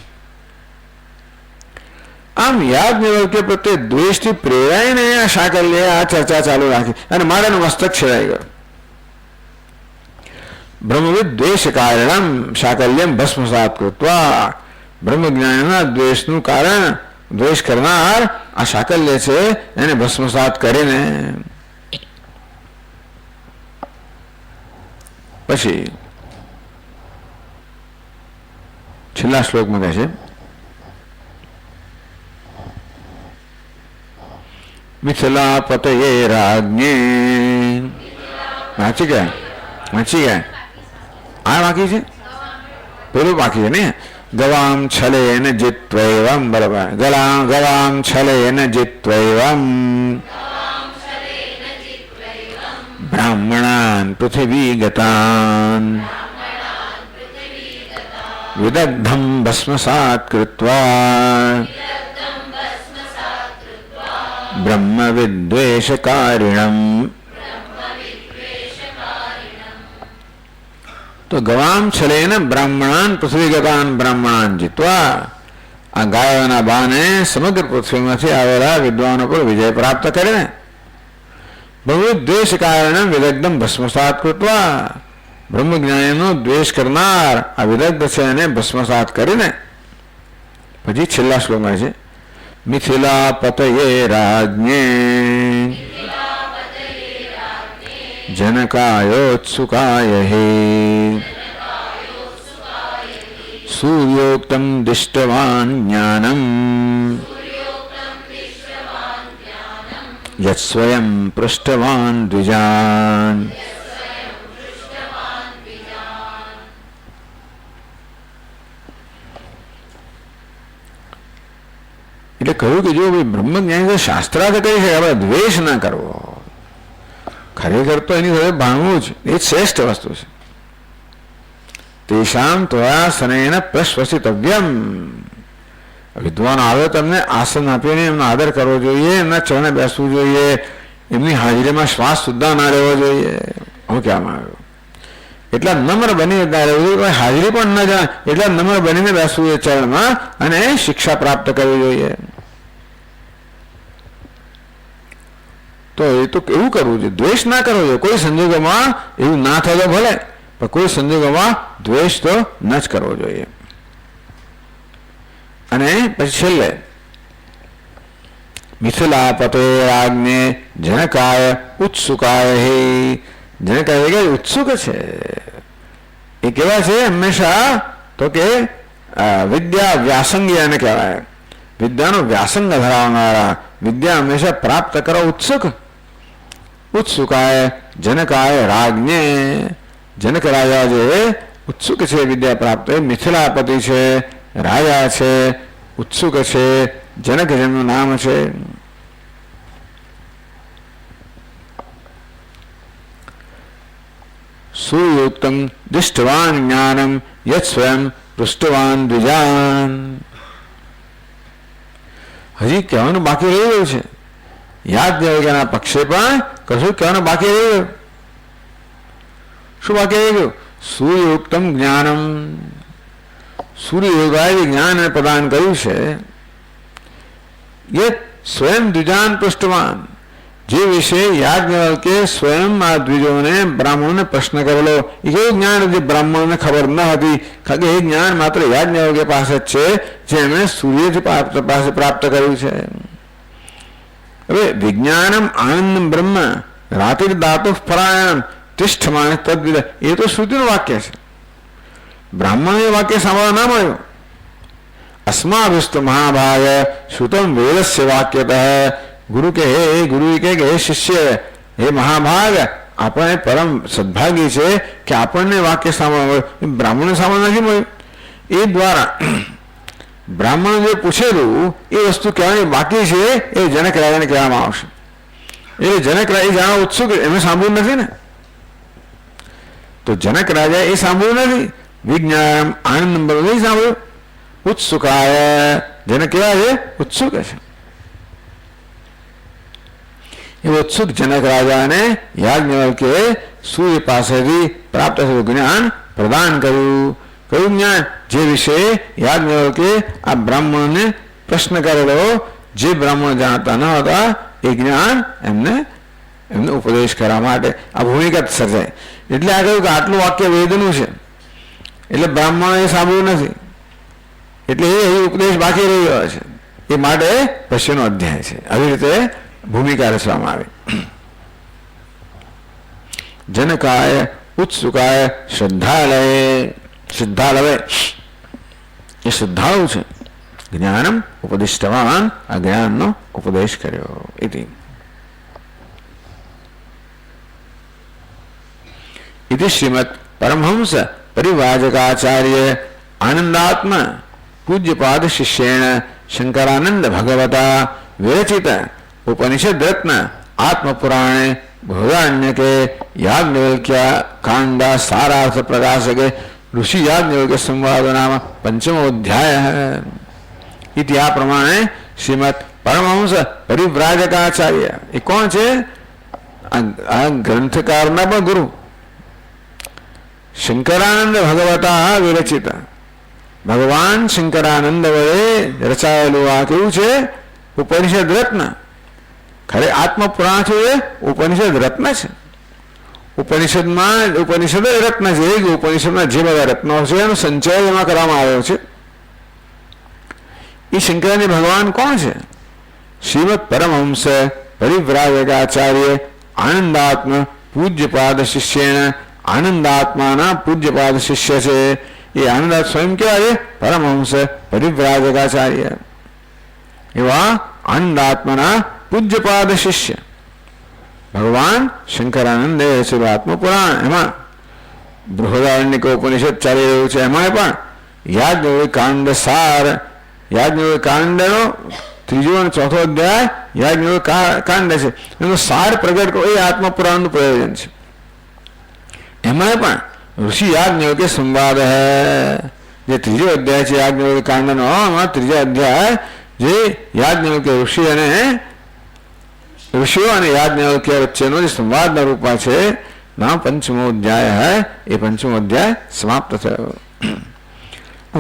આમ યાજ્ઞવલ્ક્ય પ્રત્યે દ્વેષથી પ્રેરાઈને આ શાકલ્યે આ ચર્ચા ચાલુ રાખી અને મારાનું મસ્તક છેડાઈ ગયું. બ્રહ્મવિદ દ્વેષ કારણમ શાકલ્યમ ભસ્મસાત કૃત્વા, બ્રહ્મજ્ઞાનના દ્વેષનું કારણ, દ્વેષ કરનાર આ શાકલ્ય છે, એને ભસ્મસાત કરીને. પછી છેલ્લા શ્લોકમાં કહે છે મિથિલાપતયે રાજ્ઞે. વાંચી ગયા આ બાકી છે, પેલું બાકી છે ને. ગવામ છલેન જીત્વૈવમ, બરાબર. ગવામ છલેન જીત્વૈવમ બ્રાહ્મણાન પૃથિવી ગતાન વિદગ્ધમ ભસ્મસાત કૃત્વા બ્રહ્મ વિદ્વેષકારિણમ. તો ગવામ છલેન બ્રાહ્મણાન પૃથ્વીગતાન બ્રાહ્મણાન જીત્વા, આ ગાયોના બાને સમગ્ર પૃથ્વીમાંથી આવેલા વિદ્વાનો પર વિજય પ્રાપ્ત કરીને બહુ દ્વેષ કારણે વિદગ્ધમ ભસ્મસાત કૃત્વા, બ્રહ્મજ્ઞાનીનો દ્વેષ કરનાર આ વિદગ્ધ છે એને ભસ્મસાત કરીને પછી છેલ્લા શ્લોકમાં છે મિથિલા પતયે રાજ્ઞે જનકાયોત્સુકાય હે સૂર્યોક્તમ દિષ્ટવાન જ્ઞાનમ યત સ્વયં પૃષ્ટવાન દ્વિજાન. એટલે કહ્યું કે જો બ્રહ્મજ્ઞાની શાસ્ત્રાર્થ કરી છે, આપણે દ્વેષ ના કરવો. ખરેખર તો એની સાથે ભાણવું જ એ શ્રેષ્ઠ વસ્તુ છે. તેષામ ત્વયા સનેન પ્રશ્વસિતવ્યમ. વિદ્વાન આવે તમને આસન આપીને એમનો આદર કરવો જોઈએ, એમના ચરણે બેસવું જોઈએ, એમની હાજરીમાં શ્વાસ સુદ્ધા ના રહેવો જોઈએ. હું કહેવામાં આવ્યું એટલા નમ્ર બની ના રહેવું જોઈએ, હાજરી પણ ન જાય એટલા નમ્ર બનીને બેસવું જોઈએ ચરણમાં અને શિક્ષા પ્રાપ્ત કરવી જોઈએ. તો એ તો એવું કરવું જોઈએ, દ્વેષ ના કરવો જોઈએ. કોઈ સંજોગોમાં એવું ના થતો ભલે, પણ કોઈ સંજોગોમાં દ્વેષ તો ન જ કરવો જોઈએ. અને પછી છેલ્લે મિથિલા પતે રાજ્ઞે જનકાય ઉત્સુકાય હે. જનકાય કે ઉત્સુક છે એ કેવા છે હંમેશા તો કે વિદ્યા વ્યાસંગીયાને કહેવાય. વિદ્યાનો વ્યાસંગ ધરાવનારા, વિદ્યા હંમેશા પ્રાપ્ત કરવા ઉત્સુક. ઉત્સુકાય જનકાય રાજ્ઞે. જનક રાજા જે ઉત્સુક છે વિદ્યા પ્રાપ્ત, મિથિલાપતિ છે, રાજા છે, ઉત્સુક છે, જનક જેમનું નામ છે. સુયુક્તમ દિષ્ટવાન જ્ઞાનમ યત સ્વયં પૃષ્ટવાન દ્વિજાન. હજી કહેવાનું બાકી રહી ગયું છે. યાજ્ઞવલ્ક્યના પક્ષે પણ કશું કહેવાનું બાકી રહી ગયું. શું બાકી રહી ગયું? સુયુક્તમ જ્ઞાનમ. સૂર્યયોગાએ જ્ઞાન પ્રદાન કર્યું છે. એ સ્વયં દ્વિજાન પૃષ્ઠવાન. જે વિશે યાજ્ઞવલ્કે સ્વયં આ દ્વિજોને બ્રાહ્મણોને પ્રશ્ન કરેલો, એ કેવું જ્ઞાન જે બ્રાહ્મણોને ખબર ન હતી, કારણ કે એ જ્ઞાન માત્ર યાજ્ઞવલ્કે પાસે જ છે, જે એમણે સૂર્ય પાસે પ્રાપ્ત કર્યું છે. હવે વિજ્ઞાનમ આનંદ બ્રહ્મ રાતિર દાતુ પરાયણ તિષ્ઠમાન તદ્વિદ, એ તો શ્રુતિનું વાક્ય છે. બ્રાહ્મણ એ વાક્ય સાંભળવા ના મળ્યું. અસ્માભિસ્તુ મહાભાગ શ્રુતમ વેદસ્ય વાક્યતઃ. ગુરુ કે હે ગુરુ કે હે શિષ્ય, હે મહાભાગ, આપણે પરમ સદભાગી છે કે આપણને વાક્ય સાંભળવા મળ્યું, બ્રાહ્મણને સાંભળવા નથી મળ્યું. એ દ્વારા બ્રાહ્મણ જે પૂછેલું એ વસ્તુ કહેવાની બાકી છે એ જનક રાજાને કહેવામાં આવશે. એટલે જનક રાજા જાણવા ઉત્સુક, એમને સાંભળ્યું નથી ને. તો જનક રાજા એ સાંભળ્યું નથી. વિજ્ઞાન આનંદ નહીં સાંભળ્યું. ઉત્સુકાય, જેને કેવા છે ઉત્સુક છે. એ ઉત્સુક જનક રાજાને યાજ્ઞવલ્કે સૂર્ય પાસેથી પ્રાપ્ત થયું જ્ઞાન પ્રદાન કર્યું. કયું જ્ઞાન? જે વિશે યાજ્ઞવલ્કે આ બ્રાહ્મણને પ્રશ્ન કરેલો, જે બ્રાહ્મણ જાણતા ન હતા એ જ્ઞાન એમને ઉપદેશ કરવા માટે આ ભૂમિકા સર્જાય. એટલે આ કહ્યું કે આટલું વાક્ય વેદનું છે, એટલે બ્રાહ્મણો એ સાંભળ્યું નથી, એટલે એ ઉપદેશ બાકી રહ્યો છે. એ માટે પછીનો અધ્યાય છે. આવી રીતે ભૂમિકા રચવામાં આવી. જનકાય ઉત્સુકાય શ્રદ્ધાલય. શ્રદ્ધાલવે એ શ્રદ્ધાળુ છે. જ્ઞાનમ ઉપદિષ્ટવાન, આ જ્ઞાનનો ઉપદેશ કર્યો. ઇતિ શ્રીમદ પરમહંસ પરિવાજકાચાર્ય આનંદાત્મ પૂજ્યપાદ શિષ્યેણ શંકરાનંદ ભગવતા વિરચિત ઉપનિષદ રત્ન આત્મપુરાણે બૃહદારણ્યકે યાજ્ઞવલ્ક્ય કાંડા સારાર્થ પ્રકાશકે ઋષિ યાજ્ઞવલ્ક્ય સંવાદ નામ પંચમો અધ્યાય. ઇતિ આ પ્રમાણે શ્રીમદ પરમહંસ પરિવ્રાજકાચાર્ય એ કોણ છે? આ ગ્રંથકારના પણ ગુરુ શંકરાનંદ ભગવતા વિરચિત. ભગવાન શંકરાનંદ વડે રચાયેલું આ કેવું છે? ઉપનિષદ રત્ન. ખરે આત્મપુરાણ છે એ ઉપનિષદ રત્ન છે. ઉપનિષદમાં ઉપનિષદ રત્ન છે. ઉપનિષદના જે બધા રત્નો છે એનો સંચય એમાં કરવામાં આવ્યો છે. એ શંકરાચાર્ય ભગવાન કોણ છે? શ્રીમદ પરમહંસ પરિવ્રાજકાચાર્ય આનંદાત્મ પૂજ્યપાદ શિષ્યેણ, આનંદાત્માના પૂજ્યપાદ શિષ્ય છે. એ આનંદાત્મા સ્વયં કેવા છે? પરમહંસ પરિવ્રાજકાચાર્ય એવા આનંદાત્માના પૂજ્યપાદ શિષ્ય ભગવાન શંકરાનંદે છે. આત્મપુરાણ એમાં બૃહદારણ્યક ઉપનિષદ ચાલી રહ્યું છે. એમાં પણ યાજ્ઞવલ્ક્ય કાંડ સાર, યાજ્ઞવલ્ક્ય કાંડનો ત્રીજો અને ચોથો અધ્યાય યાજ્ઞવલ્ક્ય કાંડ છે. એનો સાર પ્રગટ કરો એ આત્મપુરાણનું પ્રયોજન છે. એમાં પણ ઋષિ યાજ્ઞવલ્ક્ય સંવાદ જે ત્રીજો અધ્યાય છે યાજ્ઞવલ્ક્ય કાંડનો, એમાં ત્રીજો અધ્યાય જે યાજ્ઞવલ્ક્ય ઋષિઓ અને યાજ્ઞવલ્ક્ય વચ્ચેનો જે સંવાદના રૂપા છે, ના પંચમો અધ્યાય એ પંચમો અધ્યાય સમાપ્ત થયો.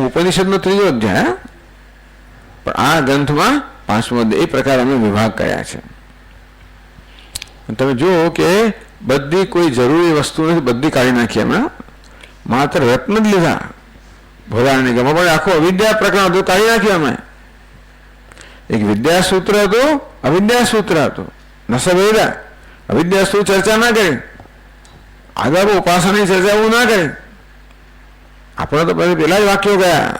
ઉપનિષદનો ત્રીજો અધ્યાય, પણ આ ગ્રંથમાં પાંચમો અધ્યાય. એ પ્રકાર અમે વિભાગ કર્યા છે. તમે જુઓ કે બધી કોઈ જરૂરી વસ્તુ નથી, બધી કાઢી નાખી. અમે માત્ર રત્ન જ લીધા. ભોળારણ્યકમાં પણ આખું અવિદ્યા પ્રકરણ હતું, કાઢી નાખ્યું અમે. એક વિદ્યાસૂત્ર હતું, અવિદ્યાસૂત્ર હતું. નસભેદા અવિદ્યાસૂત્ર ચર્ચા ના કરી, આગળ ઉપાસનાની ચર્ચા એવું ના કરી. આપણે તો પછી પેલા જ વાક્યો ગયા,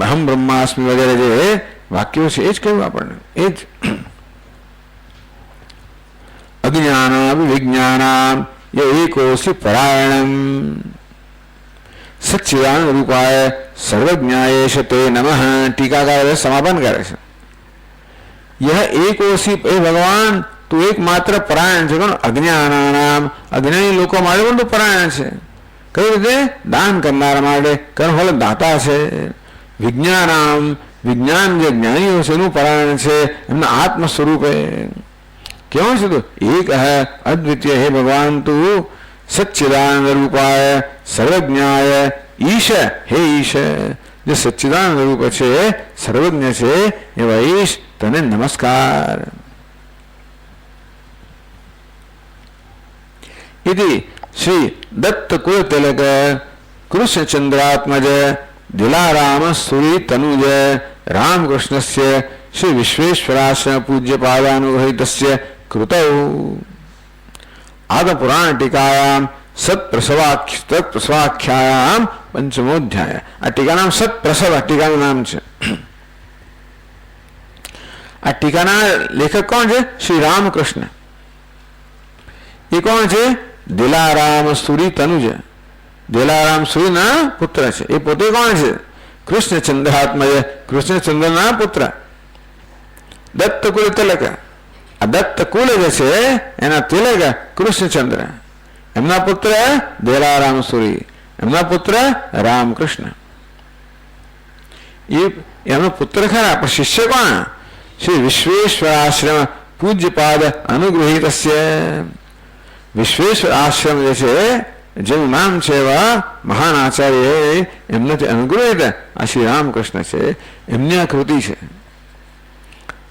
અહમ બ્રહ્માસ્મિ વગેરે જે વાક્યો છે એ જ કહ્યું આપણને. એ જ અજ્ઞાન વિજ્ઞાન એકોસી પરાયણમ સચ્ચિદાનંદ રૂપાય સર્વજ્ઞાય તે નમઃ. ટીકાકાર સમાપન કરે છે. यह एकोसी ए भगवान તું એકમાત્ર પરાયણ છે. કોણ? અજ્ઞાનાનામ, અજ્ઞાની લોકો માટે પણ તું પરાયણ છે. કઈ રીતે? દાન કરનારા માટે, કર્મ ફળ દાતા છે. વિજ્ઞાનામ, વિજ્ઞાન જે જ્ઞાનીઓ છે એનું પરાયણ છે, એમના આત્મ સ્વરૂપે. કેવું છે તું? એક અદ્વિતીય હે ભગવાન તું સચ્ચિદાનંદ રૂપાય સર્વજ્ઞાય ઈશ હે ઈશ. જે સચ્ચિદાનંદ રૂપ છે, સર્વજ્ઞ છે એવા ઈશ તને નમસ્કાર. इति श्री दत्त कुल तिलक कृष्णचंद्रात्मज दिलाराम सूरी तनुज रामकृष्णस्य श्री विश्वेश्वराश्रम पूज्य पादानुग्रहितस्य कृतौ आदपुराण टीकायां सत्प्रसवाख्यायां पंचमोध्याय. आ टीका नाम सत्प्रसव टीका नाम છે. આ ટીકાના લેખક કોણ છે? શ્રી રામકૃષ્ણ. એ કોણ છે? દિલારામ સુરી તનુજ. દિલારામ સુરીના પુત્ર છે. એ પોતે કોણ છે? કૃષ્ણચંદ્રાત્મજ, કૃષ્ણચંદ્રના પુત્ર. દત્તકુલ તિલક, આ દત્તકુલ જે છે એના તિલક કૃષ્ણચંદ્ર, એમના પુત્ર દિલારામ સુરી, એમના પુત્ર રામકૃષ્ણ. એ એમનો પુત્ર ખરા, પણ શિષ્ય કોણ? શ્રી વિશ્વેશ્વરાશ્રમ પૂજ્યપાદ અનુગ્રહિતસ્ય. વિશ્વેશ્વર આશ્રમ જે છે, જેનું નામ છે એવા મહાન આચાર્ય એમનાથી અનુગ્રહિત આ શ્રી રામકૃષ્ણ છે. એમની આ કૃતિ છે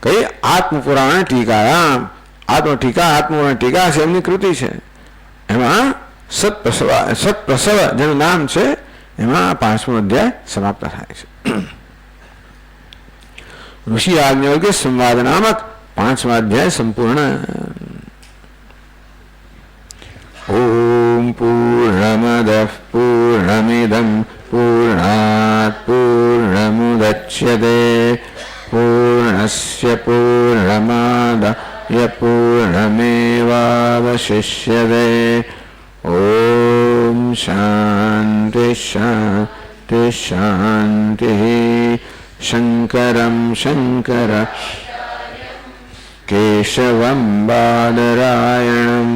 કઈ? આત્મપુરાણ ટીકા. આત્મપુરાણ ટીકા છે એમની કૃતિ છે. એમાં સત્પ્રસવ જેનું નામ છે, એમાં પાંચમો અધ્યાય સમાપ્ત થાય છે. ઋષિ આજ્ઞવલ્ક્ય સંવાદ નામક પાંચમા અધ્યાય સંપૂર્ણ. ઓમ પૂર્ણમદઃ પૂર્ણમિદં પૂર્ણાત પૂર્ણમુદચ્યતે પૂર્ણસ્ય પૂર્ણમાદાય પૂર્ણમેવાવશિષ્યતે. ઓમ શાંતિ શાંતિ શાંતિ. શંકરં શંકર કેશવં બાદરાયણં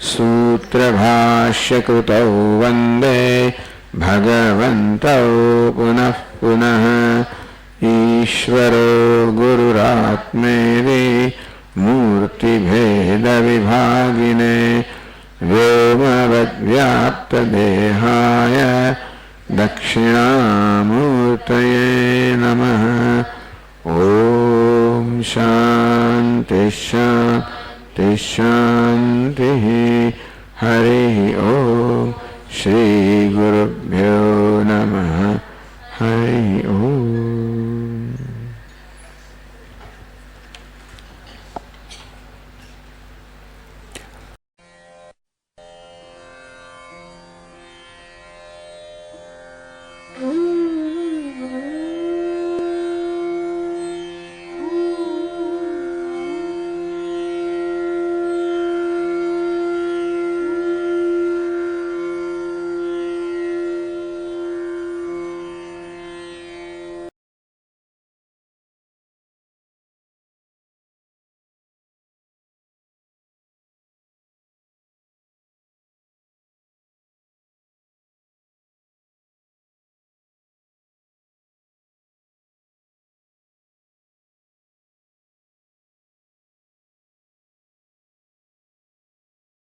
सूत्रभाष्यकृतौ वन्दे भगवन्तौ पुनः पुनः. ईश्वरो गुरुरात्मेति मूर्तिभेदविभागिने व्योमवद्व्याप्तदेहाय दक्षिणामूर्तये नमः. ॐ शान्ति शान्ति शान्ति.